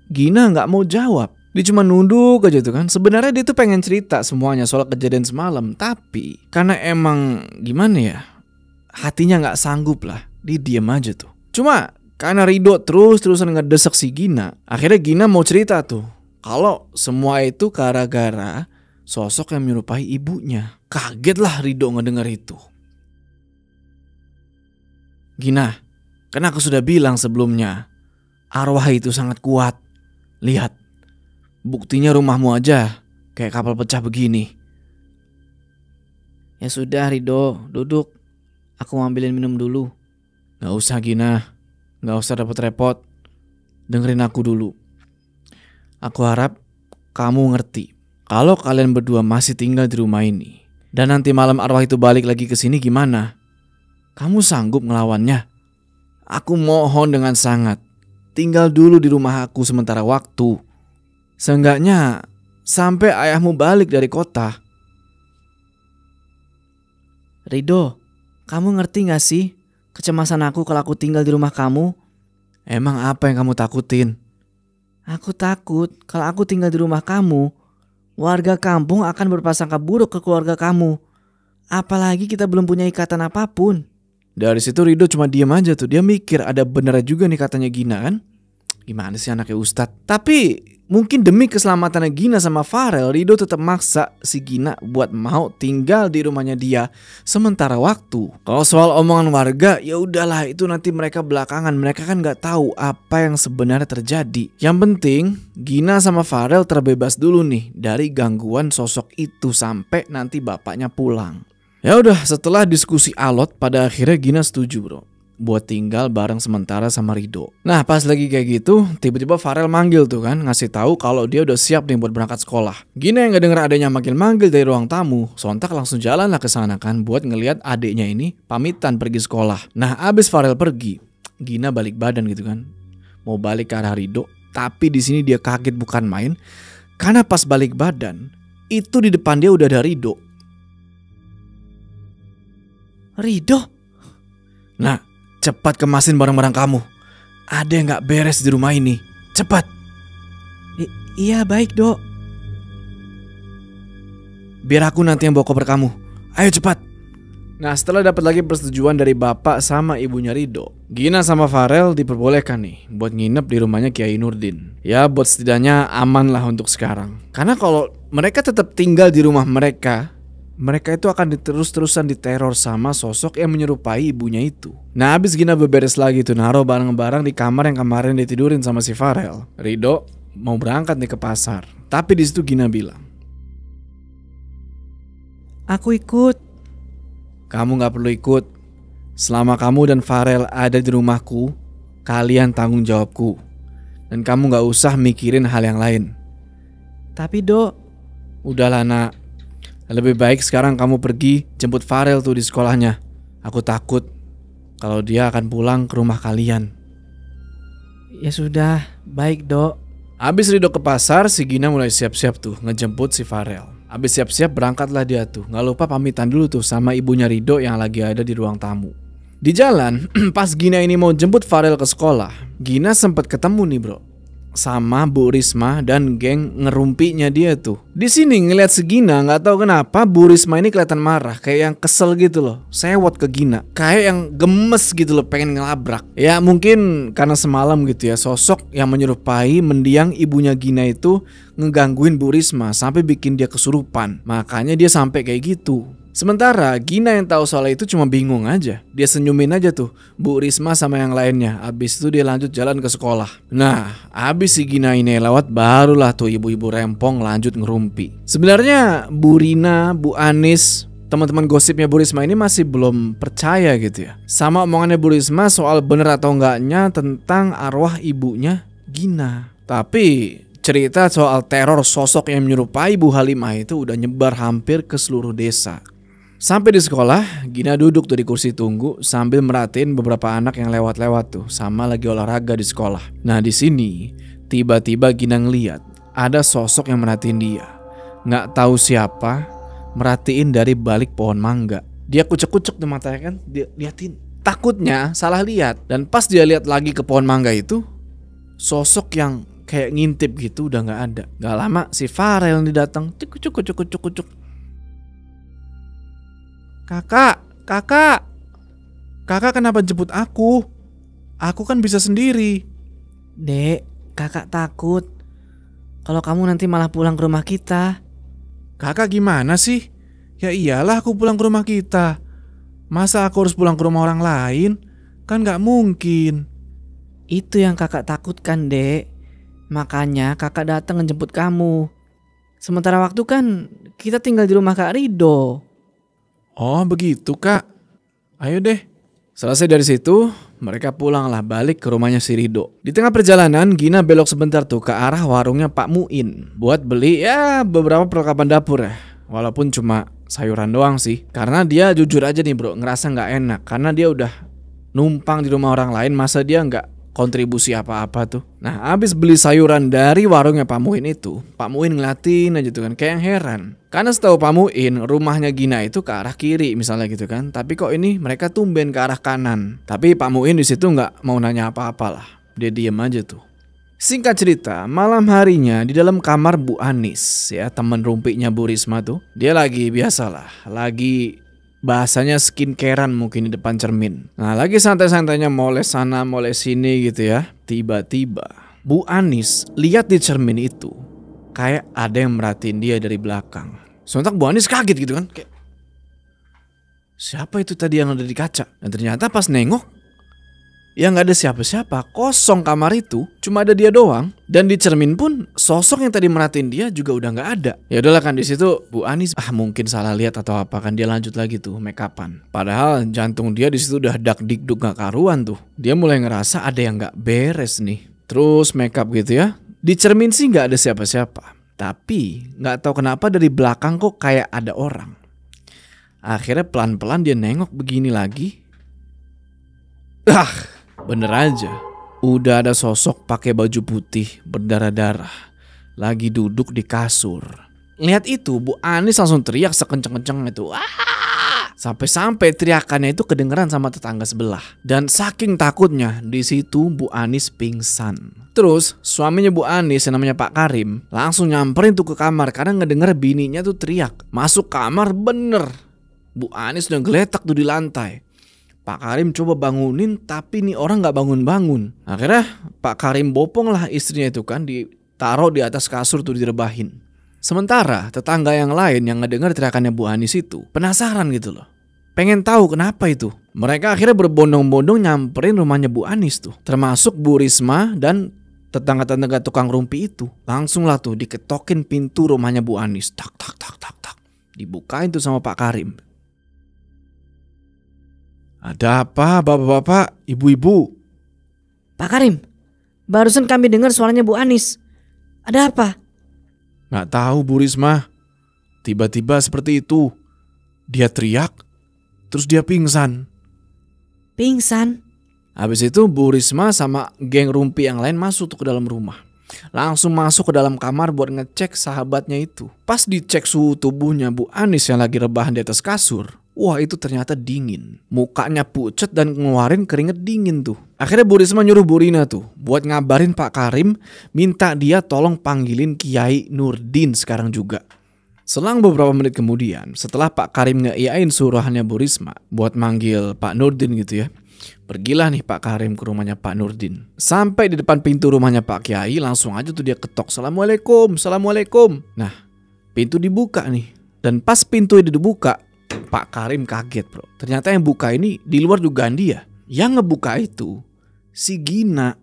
S1: Gina nggak mau jawab. Dia cuma nunduk aja tuh kan. Sebenarnya dia tuh pengen cerita semuanya soal kejadian semalam, tapi karena emang gimana ya, hatinya nggak sanggup lah. Dia diem aja tuh. Cuma karena Ridho terus-terusan ngedesak si Gina, akhirnya Gina mau cerita tuh kalau semua itu gara-gara sosok yang menyerupai ibunya. Kagetlah Rido ngedengar itu. Gina, kan aku sudah bilang sebelumnya, arwah itu sangat kuat. Lihat, buktinya rumahmu aja kayak kapal pecah begini.
S2: Ya sudah Rido, duduk. Aku ambilin minum dulu.
S1: Gak usah Gina, gak usah repot-repot. Dengerin aku dulu. Aku harap kamu ngerti. Kalau kalian berdua masih tinggal di rumah ini, dan nanti malam arwah itu balik lagi ke sini gimana? Kamu sanggup ngelawannya? Aku mohon dengan sangat, tinggal dulu di rumah aku sementara waktu. Seenggaknya sampai ayahmu balik dari kota.
S2: Rido, kamu ngerti gak sih kecemasan aku kalau aku tinggal di rumah kamu?
S1: Emang apa yang kamu takutin?
S2: Aku takut kalau aku tinggal di rumah kamu, warga kampung akan berprasangka buruk ke keluarga kamu. Apalagi kita belum punya ikatan apapun.
S1: Dari situ Rido cuma diem aja tuh. Dia mikir ada benernya juga nih katanya Gina kan. Gimana sih anaknya Ustadz? Tapi mungkin demi keselamatannya Gina sama Farel, Rido tetap maksa si Gina buat mau tinggal di rumahnya dia sementara waktu. Kalau soal omongan warga, ya udahlah itu nanti mereka belakangan. Mereka kan nggak tahu apa yang sebenarnya terjadi. Yang penting Gina sama Farel terbebas dulu nih dari gangguan sosok itu sampai nanti bapaknya pulang. Ya udah, setelah diskusi alot, pada akhirnya Gina setuju bro buat tinggal bareng sementara sama Rido. Nah pas lagi kayak gitu, tiba-tiba Farel manggil tuh kan, ngasih tahu kalau dia udah siap nih buat berangkat sekolah. Gina yang gak denger adanya manggil dari ruang tamu, sontak langsung jalan lah ke sana kan buat ngelihat adiknya ini pamitan pergi sekolah. Nah abis Farel pergi, Gina balik badan gitu kan, mau balik ke arah Rido. Tapi di sini dia kaget bukan main, karena pas balik badan itu di depan dia udah ada Rido.
S2: Rido?
S1: Nah, cepat kemasin barang-barang kamu. Ada yang gak beres di rumah ini. Cepat.
S2: Iya baik dok.
S1: Biar aku nanti yang bawa koper kamu. Ayo cepat. Nah setelah dapat lagi persetujuan dari bapak sama ibunya Rido, Gina sama Farel diperbolehkan nih buat nginep di rumahnya Kiai Nurdin. Ya buat setidaknya aman lah untuk sekarang. Karena kalau mereka tetap tinggal di rumah mereka itu akan terus-terusan diteror sama sosok yang menyerupai ibunya itu. Nah abis Gina beberes lagi tuh, naruh barang-barang di kamar yang kemarin ditidurin sama si Farel, Rido mau berangkat nih ke pasar. Tapi di situ Gina bilang,
S2: aku ikut.
S1: kamu gak perlu ikut. Selama kamu dan Farel ada di rumahku, kalian tanggung jawabku. Dan kamu gak usah mikirin hal yang lain.
S2: Tapi dok,
S1: udahlah nak, lebih baik sekarang kamu pergi jemput Farel tuh di sekolahnya. Aku takut kalau dia akan pulang ke rumah kalian.
S2: Ya sudah, baik dok.
S1: Abis Rido ke pasar, si Gina mulai siap-siap tuh ngejemput si Farel. Abis siap-siap berangkatlah dia tuh. Gak lupa pamitan dulu tuh sama ibunya Rido yang lagi ada di ruang tamu. Di jalan, pas Gina ini mau jemput Farel ke sekolah, Gina sempat ketemu nih bro sama Bu Risma dan geng ngerumpinya dia tuh. Di sini ngelihat si Gina, nggak tahu kenapa Bu Risma ini kelihatan marah, kayak yang kesel gitu loh, sewot ke Gina, kayak yang gemes gitu loh, pengen ngelabrak. Ya mungkin karena semalam gitu ya, sosok yang menyerupai mendiang ibunya Gina itu ngegangguin Bu Risma sampai bikin dia kesurupan, makanya dia sampai kayak gitu. Sementara Gina yang tahu soal itu cuma bingung aja. Dia senyumin aja tuh Bu Risma sama yang lainnya. Abis itu dia lanjut jalan ke sekolah. Nah abis si Gina ini lewat, barulah tuh ibu-ibu rempong lanjut ngerumpi. Sebenarnya Bu Rina, Bu Anis, teman-teman gosipnya Bu Risma ini masih belum percaya gitu ya sama omongannya Bu Risma soal bener atau enggaknya tentang arwah ibunya Gina. Tapi cerita soal teror sosok yang menyerupai Bu Halimah itu udah nyebar hampir ke seluruh desa. Sampai di sekolah, Gina duduk tuh di kursi tunggu sambil merhatiin beberapa anak yang lewat-lewat tuh sama lagi olahraga di sekolah. Nah di sini tiba-tiba Gina ngeliat ada sosok yang merhatiin dia. Nggak tahu siapa, merhatiin dari balik pohon mangga. Dia kucek-kucek tuh matanya kan, dia liatin. Takutnya salah lihat, dan pas dia lihat lagi ke pohon mangga itu, sosok yang kayak ngintip gitu udah nggak ada. Gak lama si Farel nih datang, cuk. Kakak kenapa jemput aku? Aku kan bisa sendiri.
S2: Dek, kakak takut. kalau kamu nanti malah pulang ke rumah kita.
S3: Kakak gimana sih? Ya iyalah aku pulang ke rumah kita. Masa aku harus pulang ke rumah orang lain? Kan gak mungkin.
S2: Itu yang kakak takutkan, Dek. Makanya kakak datang ngejemput kamu. Sementara waktu kan kita tinggal di rumah Kak Rido.
S3: Oh begitu kak. Ayo deh.
S1: Selesai dari situ, mereka pulanglah balik ke rumahnya si Rido. Di tengah perjalanan, Gina belok sebentar tuh ke arah warungnya Pak Muin buat beli ya beberapa perlengkapan dapur ya. Walaupun cuma sayuran doang sih. Karena dia jujur aja nih bro, ngerasa nggak enak. Karena dia udah numpang di rumah orang lain, masa dia nggak kontribusi apa-apa tuh. Nah abis beli sayuran dari warungnya Pak Muin itu, Pak Muin ngeliatin aja tuh kan, kayak yang heran. Karena setahu Pak Muin, rumahnya Gina itu ke arah kiri misalnya gitu kan. Tapi kok ini mereka tumben ke arah kanan. Tapi Pak Muin di situ nggak mau nanya apa-apa lah. Dia diem aja tuh. Singkat cerita, malam harinya di dalam kamar Bu Anis ya, teman rumpinya Bu Risma tuh. Dia lagi biasalah, lagi bahasanya skincarean mungkin di depan cermin. Nah lagi santai-santainya moles sana moles sini gitu ya. Tiba-tiba Bu Anis lihat di cermin itu kayak ada yang merhatiin dia dari belakang. Sontak Bu Anis kaget gitu kan, kayak siapa itu tadi yang ada di kaca? Dan ternyata pas nengok ya nggak ada siapa-siapa, kosong kamar itu, cuma ada dia doang. Dan di cermin pun sosok yang tadi merhatiin dia juga udah nggak ada. Ya udahlah kan di situ Bu Anis mungkin salah lihat atau apa kan, dia lanjut lagi tuh make upan. Padahal jantung dia di situ udah dak dikduk nggak karuan tuh. Dia mulai ngerasa ada yang nggak beres nih. Terus make up gitu ya. Di cermin sih nggak ada siapa-siapa, tapi nggak tahu kenapa dari belakang kok kayak ada orang. Akhirnya pelan-pelan dia nengok begini lagi. Bener aja, udah ada sosok pakai baju putih berdarah-darah lagi duduk di kasur. Lihat itu, Bu Anis langsung teriak sekenceng-kenceng itu. Sampai-sampai teriakannya itu kedengeran sama tetangga sebelah. Dan saking takutnya, di situ Bu Anis pingsan. Terus suaminya Bu Anis yang namanya Pak Karim langsung nyamperin tuh ke kamar karena ngedenger bininya tuh teriak. Masuk kamar bener, Bu Anis udah geletak tuh di lantai. Pak Karim coba bangunin tapi nih orang gak bangun-bangun. Akhirnya Pak Karim bopong lah istrinya itu kan, ditaruh di atas kasur tuh direbahin. Sementara tetangga yang lain yang ngedengar teriakannya Bu Anis itu penasaran gitu loh, pengen tahu kenapa itu. Mereka akhirnya berbondong-bondong nyamperin rumahnya Bu Anis tuh, termasuk Bu Risma dan tetangga-tetangga tukang rumpi itu. Langsung lah tuh diketokin pintu rumahnya Bu Anis. Tak tak tak tak tak. Dibukain tuh sama Pak Karim.
S3: Ada apa bapak-bapak, ibu-ibu?
S2: Pak Karim, barusan kami dengar suaranya Bu Anis. Ada apa?
S3: Gak tahu Bu Risma. Tiba-tiba seperti itu. Dia teriak, terus dia pingsan.
S2: Pingsan?
S1: Habis itu Bu Risma sama geng rumpi yang lain masuk tuh ke dalam rumah. Langsung masuk ke dalam kamar buat ngecek sahabatnya itu. Pas dicek suhu tubuhnya Bu Anis yang lagi rebahan di atas kasur, wah itu ternyata dingin. Mukanya pucet dan ngeluarin keringet dingin tuh. Akhirnya Bu Risma nyuruh Bu Rina tuh buat ngabarin Pak Karim, minta dia tolong panggilin Kiai Nurdin sekarang juga. Selang beberapa menit kemudian, setelah Pak Karim ngeiyain suruhannya Bu Risma buat manggil Pak Nurdin gitu ya, pergilah nih Pak Karim ke rumahnya Pak Nurdin. Sampai di depan pintu rumahnya Pak Kiai, langsung aja tuh dia ketok, "Assalamualaikum, assalamualaikum." Nah, pintu dibuka nih. Dan pas pintu itu dibuka, Pak Karim kaget bro. Ternyata yang buka ini di luar dugaan dia. Yang ngebuka itu si Gina.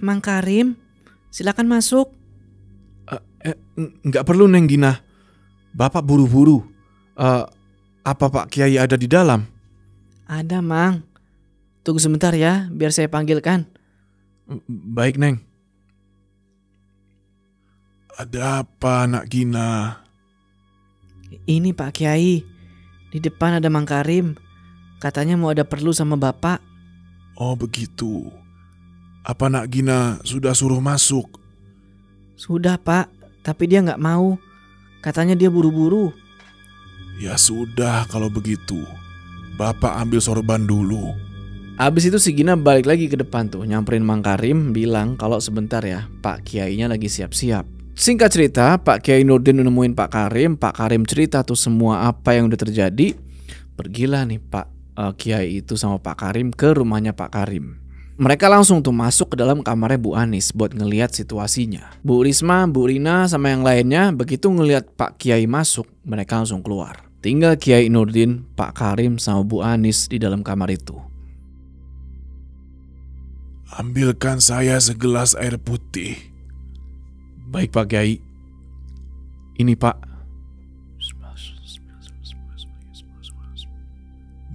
S2: Mang Karim, silakan masuk.
S3: Nggak perlu Neng Gina. Bapak buru-buru. Apa Pak Kiai ada di dalam?
S2: Ada, Mang. Tunggu sebentar ya, biar saya panggilkan.
S3: Baik Neng. Ada apa Nak Gina?
S2: Ini Pak Kiai, di depan ada Mang Karim. Katanya mau ada perlu sama Bapak.
S3: Oh begitu. Apa Nak Gina sudah suruh masuk?
S2: Sudah Pak, tapi dia gak mau. Katanya dia buru-buru.
S3: Ya sudah kalau begitu. Bapak ambil sorban dulu.
S1: Abis itu si Gina balik lagi ke depan tuh, nyamperin Mang Karim, bilang kalau sebentar ya, Pak Kiainya lagi siap-siap. Singkat cerita, Pak Kiai Nurdin nemuin Pak Karim cerita tuh semua apa yang udah terjadi. Pergilah nih Pak Kiai itu sama Pak Karim ke rumahnya Pak Karim. mereka langsung tuh masuk ke dalam kamarnya Bu Anis buat ngelihat situasinya. Bu Risma, Bu Rina sama yang lainnya begitu ngelihat Pak Kiai masuk, mereka langsung keluar. Tinggal Kiai Nurdin, Pak Karim sama Bu Anis di dalam kamar itu.
S3: Ambilkan saya segelas air putih.
S1: Baik Pak Kiai. Ini Pak.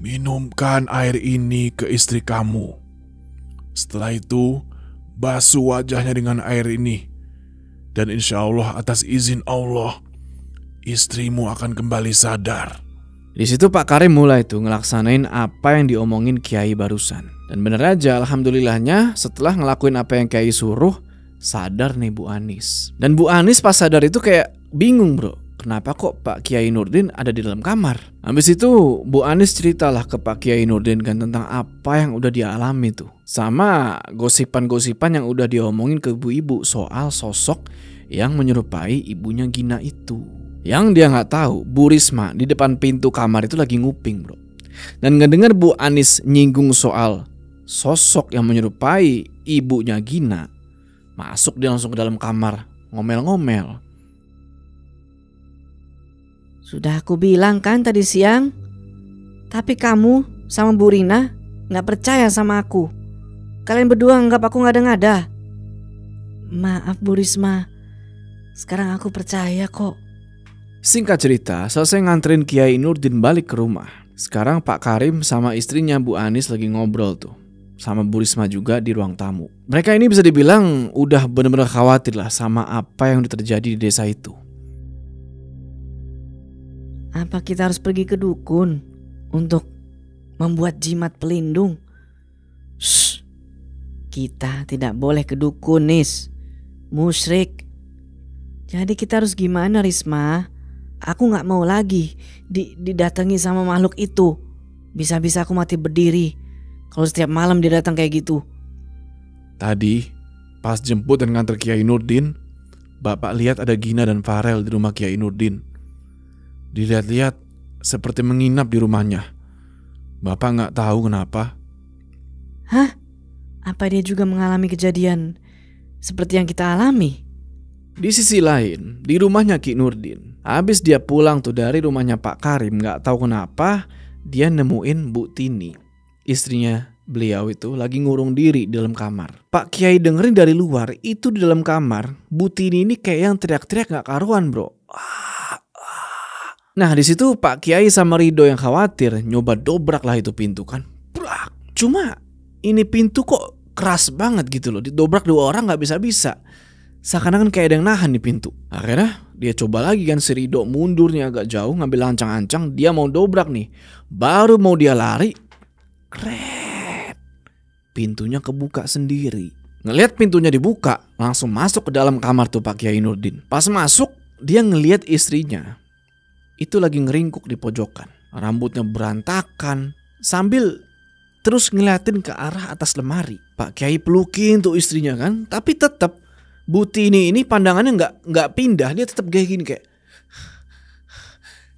S3: Minumkan air ini ke istri kamu. Setelah itu, basuh wajahnya dengan air ini. Dan insya Allah atas izin Allah, istrimu akan kembali sadar.
S1: Di situ Pak Karim mulai tuh ngelaksanain apa yang diomongin Kiai barusan. Dan bener aja alhamdulillahnya setelah ngelakuin apa yang Kiai suruh, sadar nih Bu Anis. Dan Bu Anis pas sadar itu kayak bingung bro. Kenapa kok Pak Kiai Nurdin ada di dalam kamar? Habis itu Bu Anis ceritalah ke Pak Kiai Nurdin kan tentang apa yang udah dia alami tuh. Sama gosipan-gosipan yang udah diomongin ke ibu-ibu soal sosok yang menyerupai ibunya Gina itu. Yang dia gak tahu Bu Risma di depan pintu kamar itu lagi nguping bro. Dan ngedenger Bu Anis nyinggung soal sosok yang menyerupai ibunya Gina, masuk dia langsung ke dalam kamar ngomel-ngomel.
S2: Sudah aku bilang kan tadi siang. Tapi kamu sama Bu Rina gak percaya sama aku. Kalian berdua anggap aku ngada-ngada. Maaf Bu Risma, sekarang aku percaya kok.
S1: Singkat cerita, selesai nganterin Kiai Nurdin balik ke rumah. Sekarang Pak Karim sama istrinya Bu Anis lagi ngobrol tuh sama Bu Risma juga di ruang tamu. Mereka ini bisa dibilang udah bener-bener khawatir lah sama apa yang udah terjadi di desa itu.
S2: Apa kita harus pergi ke dukun untuk membuat jimat pelindung? Shh, kita tidak boleh ke dukun, Nis. Musyrik. Jadi kita harus gimana, Risma? Aku gak mau lagi didatangi sama makhluk itu. Bisa-bisa aku mati berdiri kalau setiap malam dia datang kayak gitu.
S1: Tadi pas jemput dan nganter Kiai Nurdin, Bapak lihat ada Gina dan Farel di rumah Kiai Nurdin. Dilihat-lihat seperti menginap di rumahnya. Bapak gak tahu kenapa.
S2: Hah? Apa dia juga mengalami kejadian seperti yang kita alami?
S1: Di sisi lain, di rumahnya Ki Nurdin, habis dia pulang tuh dari rumahnya Pak Karim, gak tahu kenapa dia nemuin Bu Tini, istrinya beliau itu lagi ngurung diri di dalam kamar. Pak Kiai dengerin dari luar, itu di dalam kamar Bu Tini ini kayak yang teriak-teriak gak karuan bro. Nah di situ Pak Kiai sama Rido yang khawatir nyoba dobrak lah itu pintu kan. Brak. Cuma ini pintu kok keras banget gitu loh. Didobrak dua orang gak bisa-bisa. Seakan-akan kayak ada yang nahan di pintu. Akhirnya dia coba lagi kan, si Rido mundurnya agak jauh ngambil ancang-ancang. Dia mau dobrak nih. Baru mau dia lari, kret, pintunya kebuka sendiri. Ngelihat pintunya dibuka, langsung masuk ke dalam kamar tuh Pak Kiai Nurdin. Pas masuk dia ngelihat istrinya itu lagi ngeringkuk di pojokan. Rambutnya berantakan sambil terus ngeliatin ke arah atas lemari. Pak Kiai pelukin tuh istrinya kan. Tapi tetap Bu Tini ini pandangannya nggak pindah. Dia tetap kayak gini kayak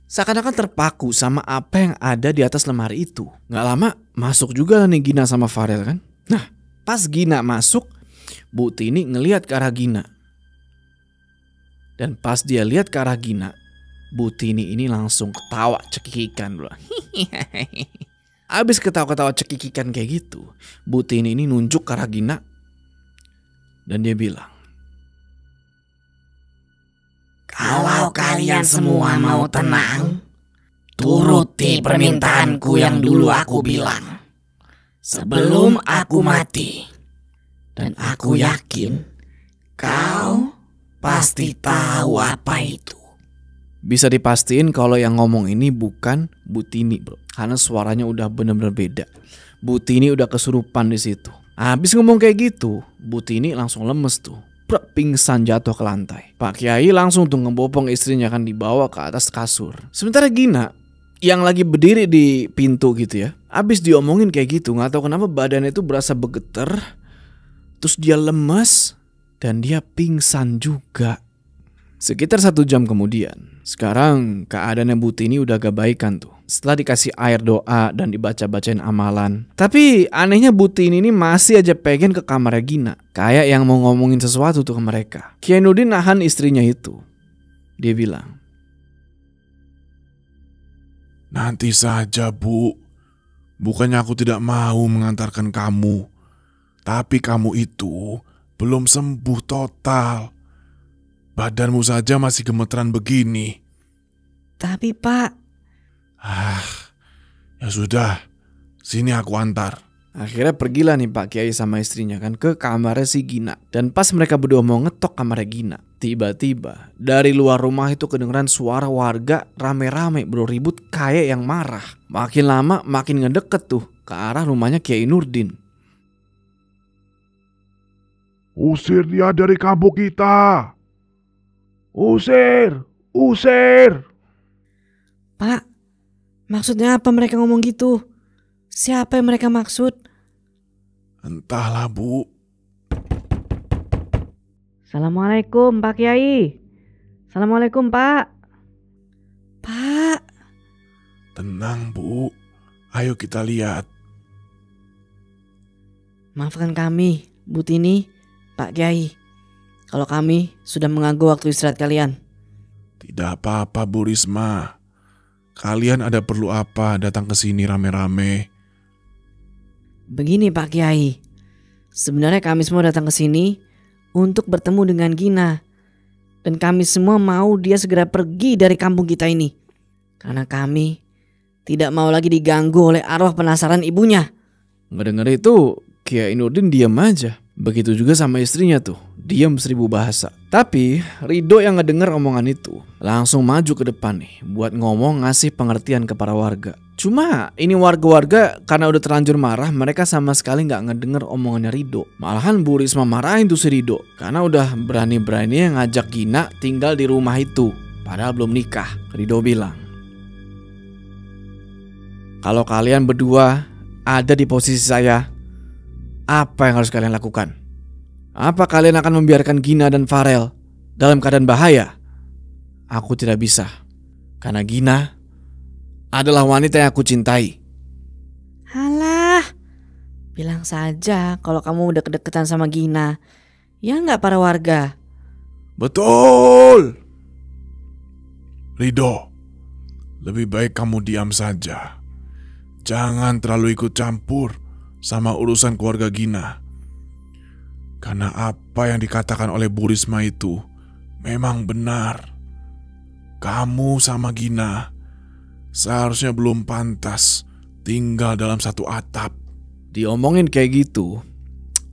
S1: seakan-akan terpaku sama apa yang ada di atas lemari itu. Nggak lama masuk juga lah nih Gina sama Farel kan. Nah pas Gina masuk, Bu Tini ngelihat ke arah Gina. Dan pas dia lihat ke arah Gina, Bu Tini ini langsung ketawa cekikikan bro. Abis ketawa-ketawa cekikikan kayak gitu, Bu Tini ini nunjuk ke arah Gina. Dan dia bilang,
S4: kalau kalian semua mau tenang, turuti permintaanku yang dulu aku bilang. Sebelum aku mati. Dan aku yakin kau pasti tahu apa itu.
S1: bisa dipastiin kalau yang ngomong ini bukan Bu Tini bro, karena suaranya udah bener-bener beda. Bu Tini udah kesurupan di situ. Habis ngomong kayak gitu, Bu Tini langsung lemes tuh, pingsan jatuh ke lantai. Pak Kiai langsung tuh ngebopong istrinya kan dibawa ke atas kasur. Sementara Gina yang lagi berdiri di pintu gitu ya, habis diomongin kayak gitu, nggak tahu kenapa badannya itu berasa bergetar, terus dia lemes dan dia pingsan juga. Sekitar 1 jam kemudian, sekarang keadaannya Butini udah agak baikan tuh. Setelah dikasih air doa dan dibaca-bacain amalan. Tapi anehnya Butini ini masih aja pengen ke kamarnya Gina. Kayak yang mau ngomongin sesuatu tuh ke mereka. Kiainuddin nahan istrinya itu. Dia bilang,
S3: Nanti saja, Bu. Bukannya aku tidak mau mengantarkan kamu. Tapi kamu itu belum sembuh total. Badanmu saja masih gemeteran begini.
S2: Tapi Pak,
S3: Ya sudah, sini aku antar.
S1: akhirnya pergilah nih Pak Kiai sama istrinya kan ke kamarnya si Gina. Dan pas mereka berdua mau ngetok kamarnya Gina, tiba-tiba dari luar rumah itu kedengeran suara warga rame-rame bro, ribut kayak yang marah. Makin lama makin ngedeket tuh ke arah rumahnya Kiai Nurdin.
S3: Usir dia dari kampung kita. Usir, usir.
S2: Pak, maksudnya apa mereka ngomong gitu? Siapa yang mereka maksud?
S3: Entahlah, Bu.
S2: Assalamualaikum Pak Kiai. Assalamualaikum Pak. Pak,
S3: Tenang, Bu. Ayo kita lihat.
S2: maafkan kami, Butini, Pak Kiai. Kalau kami sudah mengganggu waktu istirahat kalian.
S3: Tidak apa-apa, Bu Risma. Kalian ada perlu apa datang ke sini rame-rame?
S2: Begini Pak Kiai, sebenarnya kami semua datang ke sini untuk bertemu dengan Gina. Dan kami semua mau dia segera pergi dari kampung kita ini. Karena kami tidak mau lagi diganggu oleh arwah penasaran ibunya.
S1: Ngedenger itu Kiai Nurdin diam aja. Begitu juga sama istrinya tuh, diam 1000 bahasa. Tapi Ridho yang ngedenger omongan itu langsung maju ke depan nih buat ngomong ngasih pengertian ke para warga. Cuma ini warga-warga karena udah terlanjur marah, mereka sama sekali gak ngedenger omongannya Ridho. Malahan Bu Risma marahin tuh si Ridho karena udah berani-beraninya ngajak Gina tinggal di rumah itu, padahal belum nikah. Ridho bilang, kalau kalian berdua ada di posisi saya, apa yang harus kalian lakukan? Apa kalian akan membiarkan Gina dan Farel dalam keadaan bahaya? Aku tidak bisa. Karena Gina adalah wanita yang aku cintai.
S2: Halah, bilang saja kalau kamu udah kedekatan sama Gina. Ya nggak para warga?
S3: Betul. Ridho, lebih baik kamu diam saja. Jangan terlalu ikut campur sama urusan keluarga Gina. Karena apa yang dikatakan oleh Bu Risma itu memang benar. Kamu sama Gina seharusnya belum pantas tinggal dalam satu atap.
S1: Diomongin kayak gitu,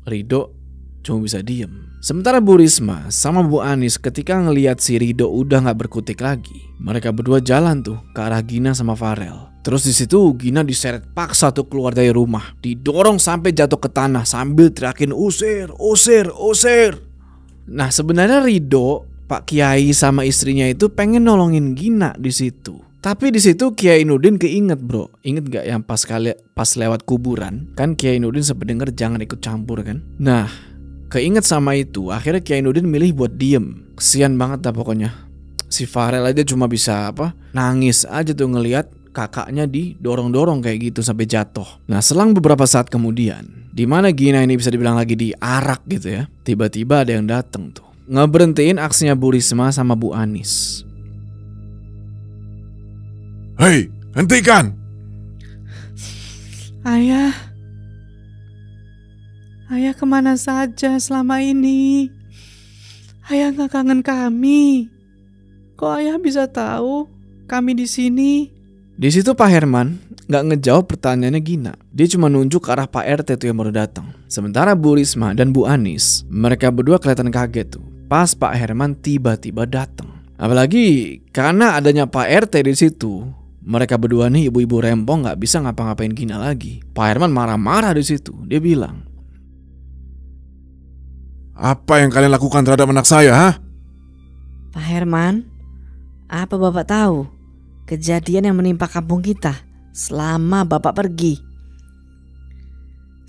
S1: Ridho cuma bisa diem. Sementara Bu Risma sama Bu Anis ketika ngelihat si Ridho udah gak berkutik lagi, mereka berdua jalan tuh ke arah Gina sama Farel. Terus di situ Gina diseret paksa tuh keluar dari rumah, didorong sampai jatuh ke tanah sambil teriakin usir, usir, usir. Nah sebenarnya Ridho, Pak Kiai sama istrinya itu pengen nolongin Gina di situ. Tapi di situ Kiai Nurdin keinget bro, inget gak yang pas lewat kuburan kan Kiai Nurdin sempat denger jangan ikut campur kan. Nah keinget sama itu, akhirnya Kiai Nurdin milih buat diem. Kesian banget dah pokoknya. Si Farel aja cuma bisa nangis aja tuh ngelihat kakaknya didorong-dorong kayak gitu sampai jatuh. Nah selang beberapa saat kemudian, di mana Gina ini bisa dibilang lagi diarak gitu ya, tiba-tiba ada yang datang tuh ngeberhentiin aksinya Bu Risma sama Bu Anis.
S3: Hei, hentikan!
S2: Ayah kemana saja selama ini? Ayah gak kangen kami? Kok ayah bisa tahu kami di sini?
S1: Di situ Pak Herman nggak ngejawab pertanyaannya Gina. Dia cuma nunjuk ke arah Pak RT tuh yang baru datang. Sementara Bu Risma dan Bu Anis, mereka berdua kelihatan kaget tuh pas Pak Herman tiba-tiba datang. Apalagi karena adanya Pak RT di situ, mereka berdua nih ibu-ibu rempong nggak bisa ngapa-ngapain Gina lagi. Pak Herman marah-marah di situ. Dia bilang,
S3: Apa yang kalian lakukan terhadap anak saya, ha?
S2: Pak Herman, apa Bapak tahu kejadian yang menimpa kampung kita selama Bapak pergi?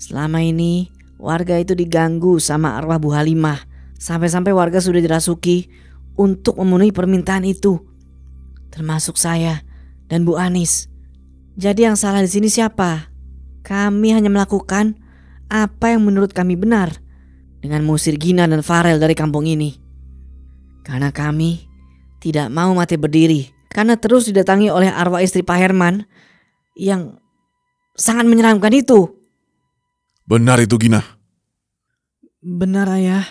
S2: Selama ini warga itu diganggu sama arwah Bu Halimah. Sampai-sampai warga sudah dirasuki untuk memenuhi permintaan itu, termasuk saya dan Bu Anis. Jadi yang salah di sini siapa? Kami hanya melakukan apa yang menurut kami benar dengan mengusir Gina dan Farel dari kampung ini. Karena kami tidak mau mati berdiri karena terus didatangi oleh arwah istri Pak Herman yang sangat menyeramkan itu.
S3: Benar itu, Gina.
S2: Benar, Ayah.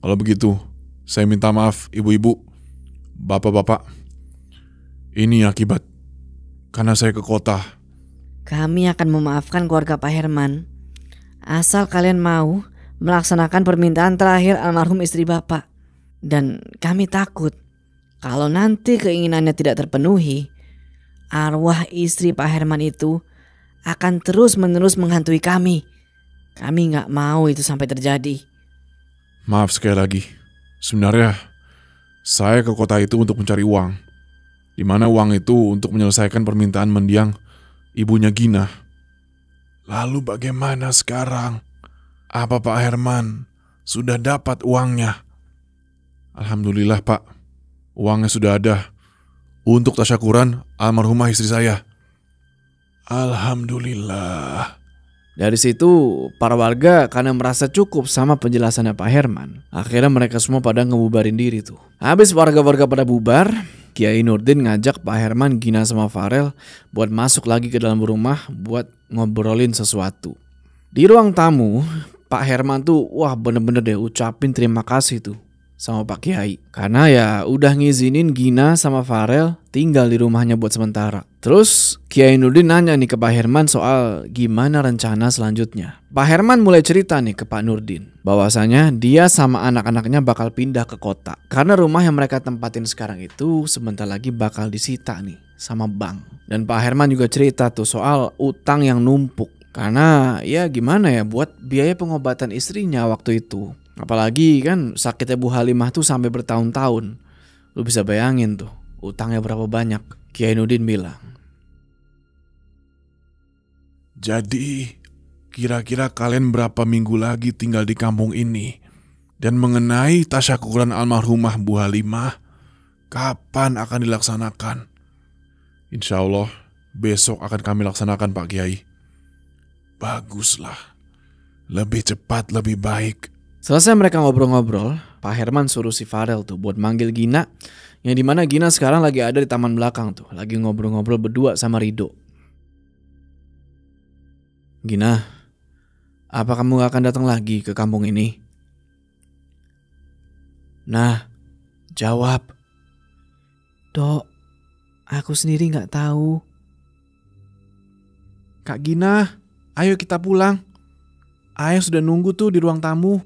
S3: Kalau begitu, saya minta maaf ibu-ibu, bapak-bapak. Ini akibat karena saya ke kota.
S2: Kami akan memaafkan keluarga Pak Herman asal kalian mau melaksanakan permintaan terakhir almarhum istri Bapak. Dan kami takut kalau nanti keinginannya tidak terpenuhi, arwah istri Pak Herman itu akan terus-menerus menghantui kami. Kami gak mau itu sampai terjadi.
S3: Maaf sekali lagi. Sebenarnya saya ke kota itu untuk mencari uang. Di mana uang itu untuk menyelesaikan permintaan mendiang ibunya Gina. Lalu bagaimana sekarang? Apa Pak Herman sudah dapat uangnya? Alhamdulillah Pak, uangnya sudah ada untuk tasyakuran almarhumah istri saya. Alhamdulillah.
S1: Dari situ, para warga karena merasa cukup sama penjelasannya Pak Herman, akhirnya mereka semua pada ngebubarin diri tuh. Habis warga-warga pada bubar, Kiai Nurdin ngajak Pak Herman, Gina sama Farel buat masuk lagi ke dalam rumah buat ngobrolin sesuatu. Di ruang tamu, Pak Herman tuh bener-bener deh ucapin terima kasih tuh sama Pak Kiai. Karena ya udah ngizinin Gina sama Farel tinggal di rumahnya buat sementara. Terus Kiai Nurdin nanya nih ke Pak Herman soal gimana rencana selanjutnya. Pak Herman mulai cerita nih ke Pak Nurdin bahwasanya dia sama anak-anaknya bakal pindah ke kota. Karena rumah yang mereka tempatin sekarang itu sebentar lagi bakal disita nih sama bank. Dan Pak Herman juga cerita tuh soal utang yang numpuk. Karena ya gimana ya buat biaya pengobatan istrinya waktu itu. Apalagi kan sakitnya Bu Halimah tuh sampai bertahun-tahun. Lu bisa bayangin tuh utangnya berapa banyak. Kiai Nurdin bilang,
S3: jadi kira-kira kalian berapa minggu lagi tinggal di kampung ini? Dan mengenai tasyakuran almarhumah Bu Halimah, kapan akan dilaksanakan? Insya Allah besok akan kami laksanakan Pak Kiai. Baguslah, lebih cepat lebih baik.
S1: selesai mereka ngobrol-ngobrol, Pak Herman suruh si Farel tuh buat manggil Gina, yang dimana Gina sekarang lagi ada di taman belakang tuh, lagi ngobrol-ngobrol berdua sama Rido. Gina, apa kamu gak akan datang lagi ke kampung ini? Nah, jawab.
S2: Dok, aku sendiri gak tahu.
S1: Kak Gina, ayo kita pulang. Ayah sudah nunggu tuh di ruang tamu.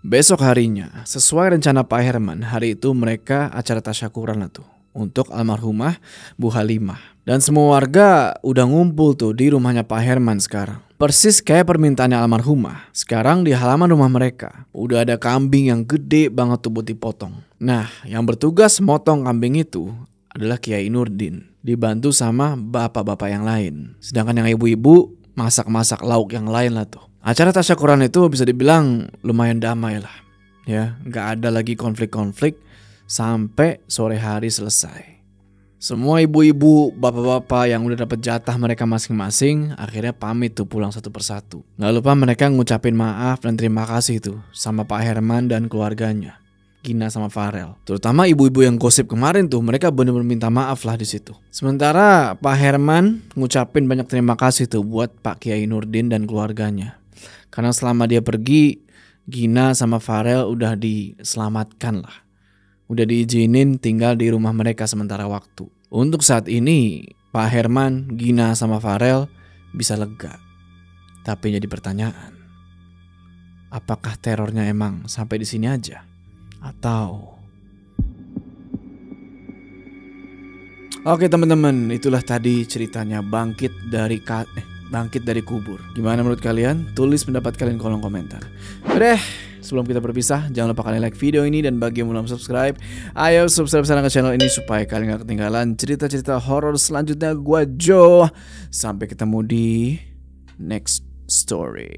S1: Besok harinya, sesuai rencana Pak Herman, hari itu mereka acara tasyakuran lah tuh untuk almarhumah Bu Halimah. Dan semua warga udah ngumpul tuh di rumahnya Pak Herman sekarang. Persis kayak permintaannya almarhumah. Sekarang di halaman rumah mereka udah ada kambing yang gede banget tuh buat dipotong. Nah, yang bertugas motong kambing itu adalah Kiai Nurdin, dibantu sama bapak-bapak yang lain. Sedangkan yang ibu-ibu masak-masak lauk yang lain lah tuh. Acara tasyakuran itu bisa dibilang lumayan damai lah. Ya, gak ada lagi konflik-konflik sampai sore hari selesai. Semua ibu-ibu, bapak-bapak yang udah dapet jatah mereka masing-masing akhirnya pamit tuh pulang satu persatu. Gak lupa mereka ngucapin maaf dan terima kasih tuh sama Pak Herman dan keluarganya, Gina sama Farel. Terutama ibu-ibu yang gosip kemarin tuh, mereka bener-bener minta maaf lah di situ. Sementara Pak Herman ngucapin banyak terima kasih tuh buat Pak Kiai Nurdin dan keluarganya. Karena selama dia pergi, Gina sama Farel udah diselamatkan lah. Udah diizinin tinggal di rumah mereka sementara waktu. Untuk saat ini, Pak Herman, Gina sama Farel bisa lega. Tapi jadi pertanyaan, apakah terornya emang sampai di sini aja? Atau... Oke teman-teman, itulah tadi ceritanya Bangkit dari Kubur. Gimana menurut kalian? Tulis pendapat kalian di kolom komentar. Udah, sebelum kita berpisah, jangan lupa kalian like video ini dan bagi yang belum subscribe, ayo subscribe sekarang ke channel ini supaya kalian gak ketinggalan cerita-cerita horor selanjutnya. Gua Joe. Sampai ketemu di next story.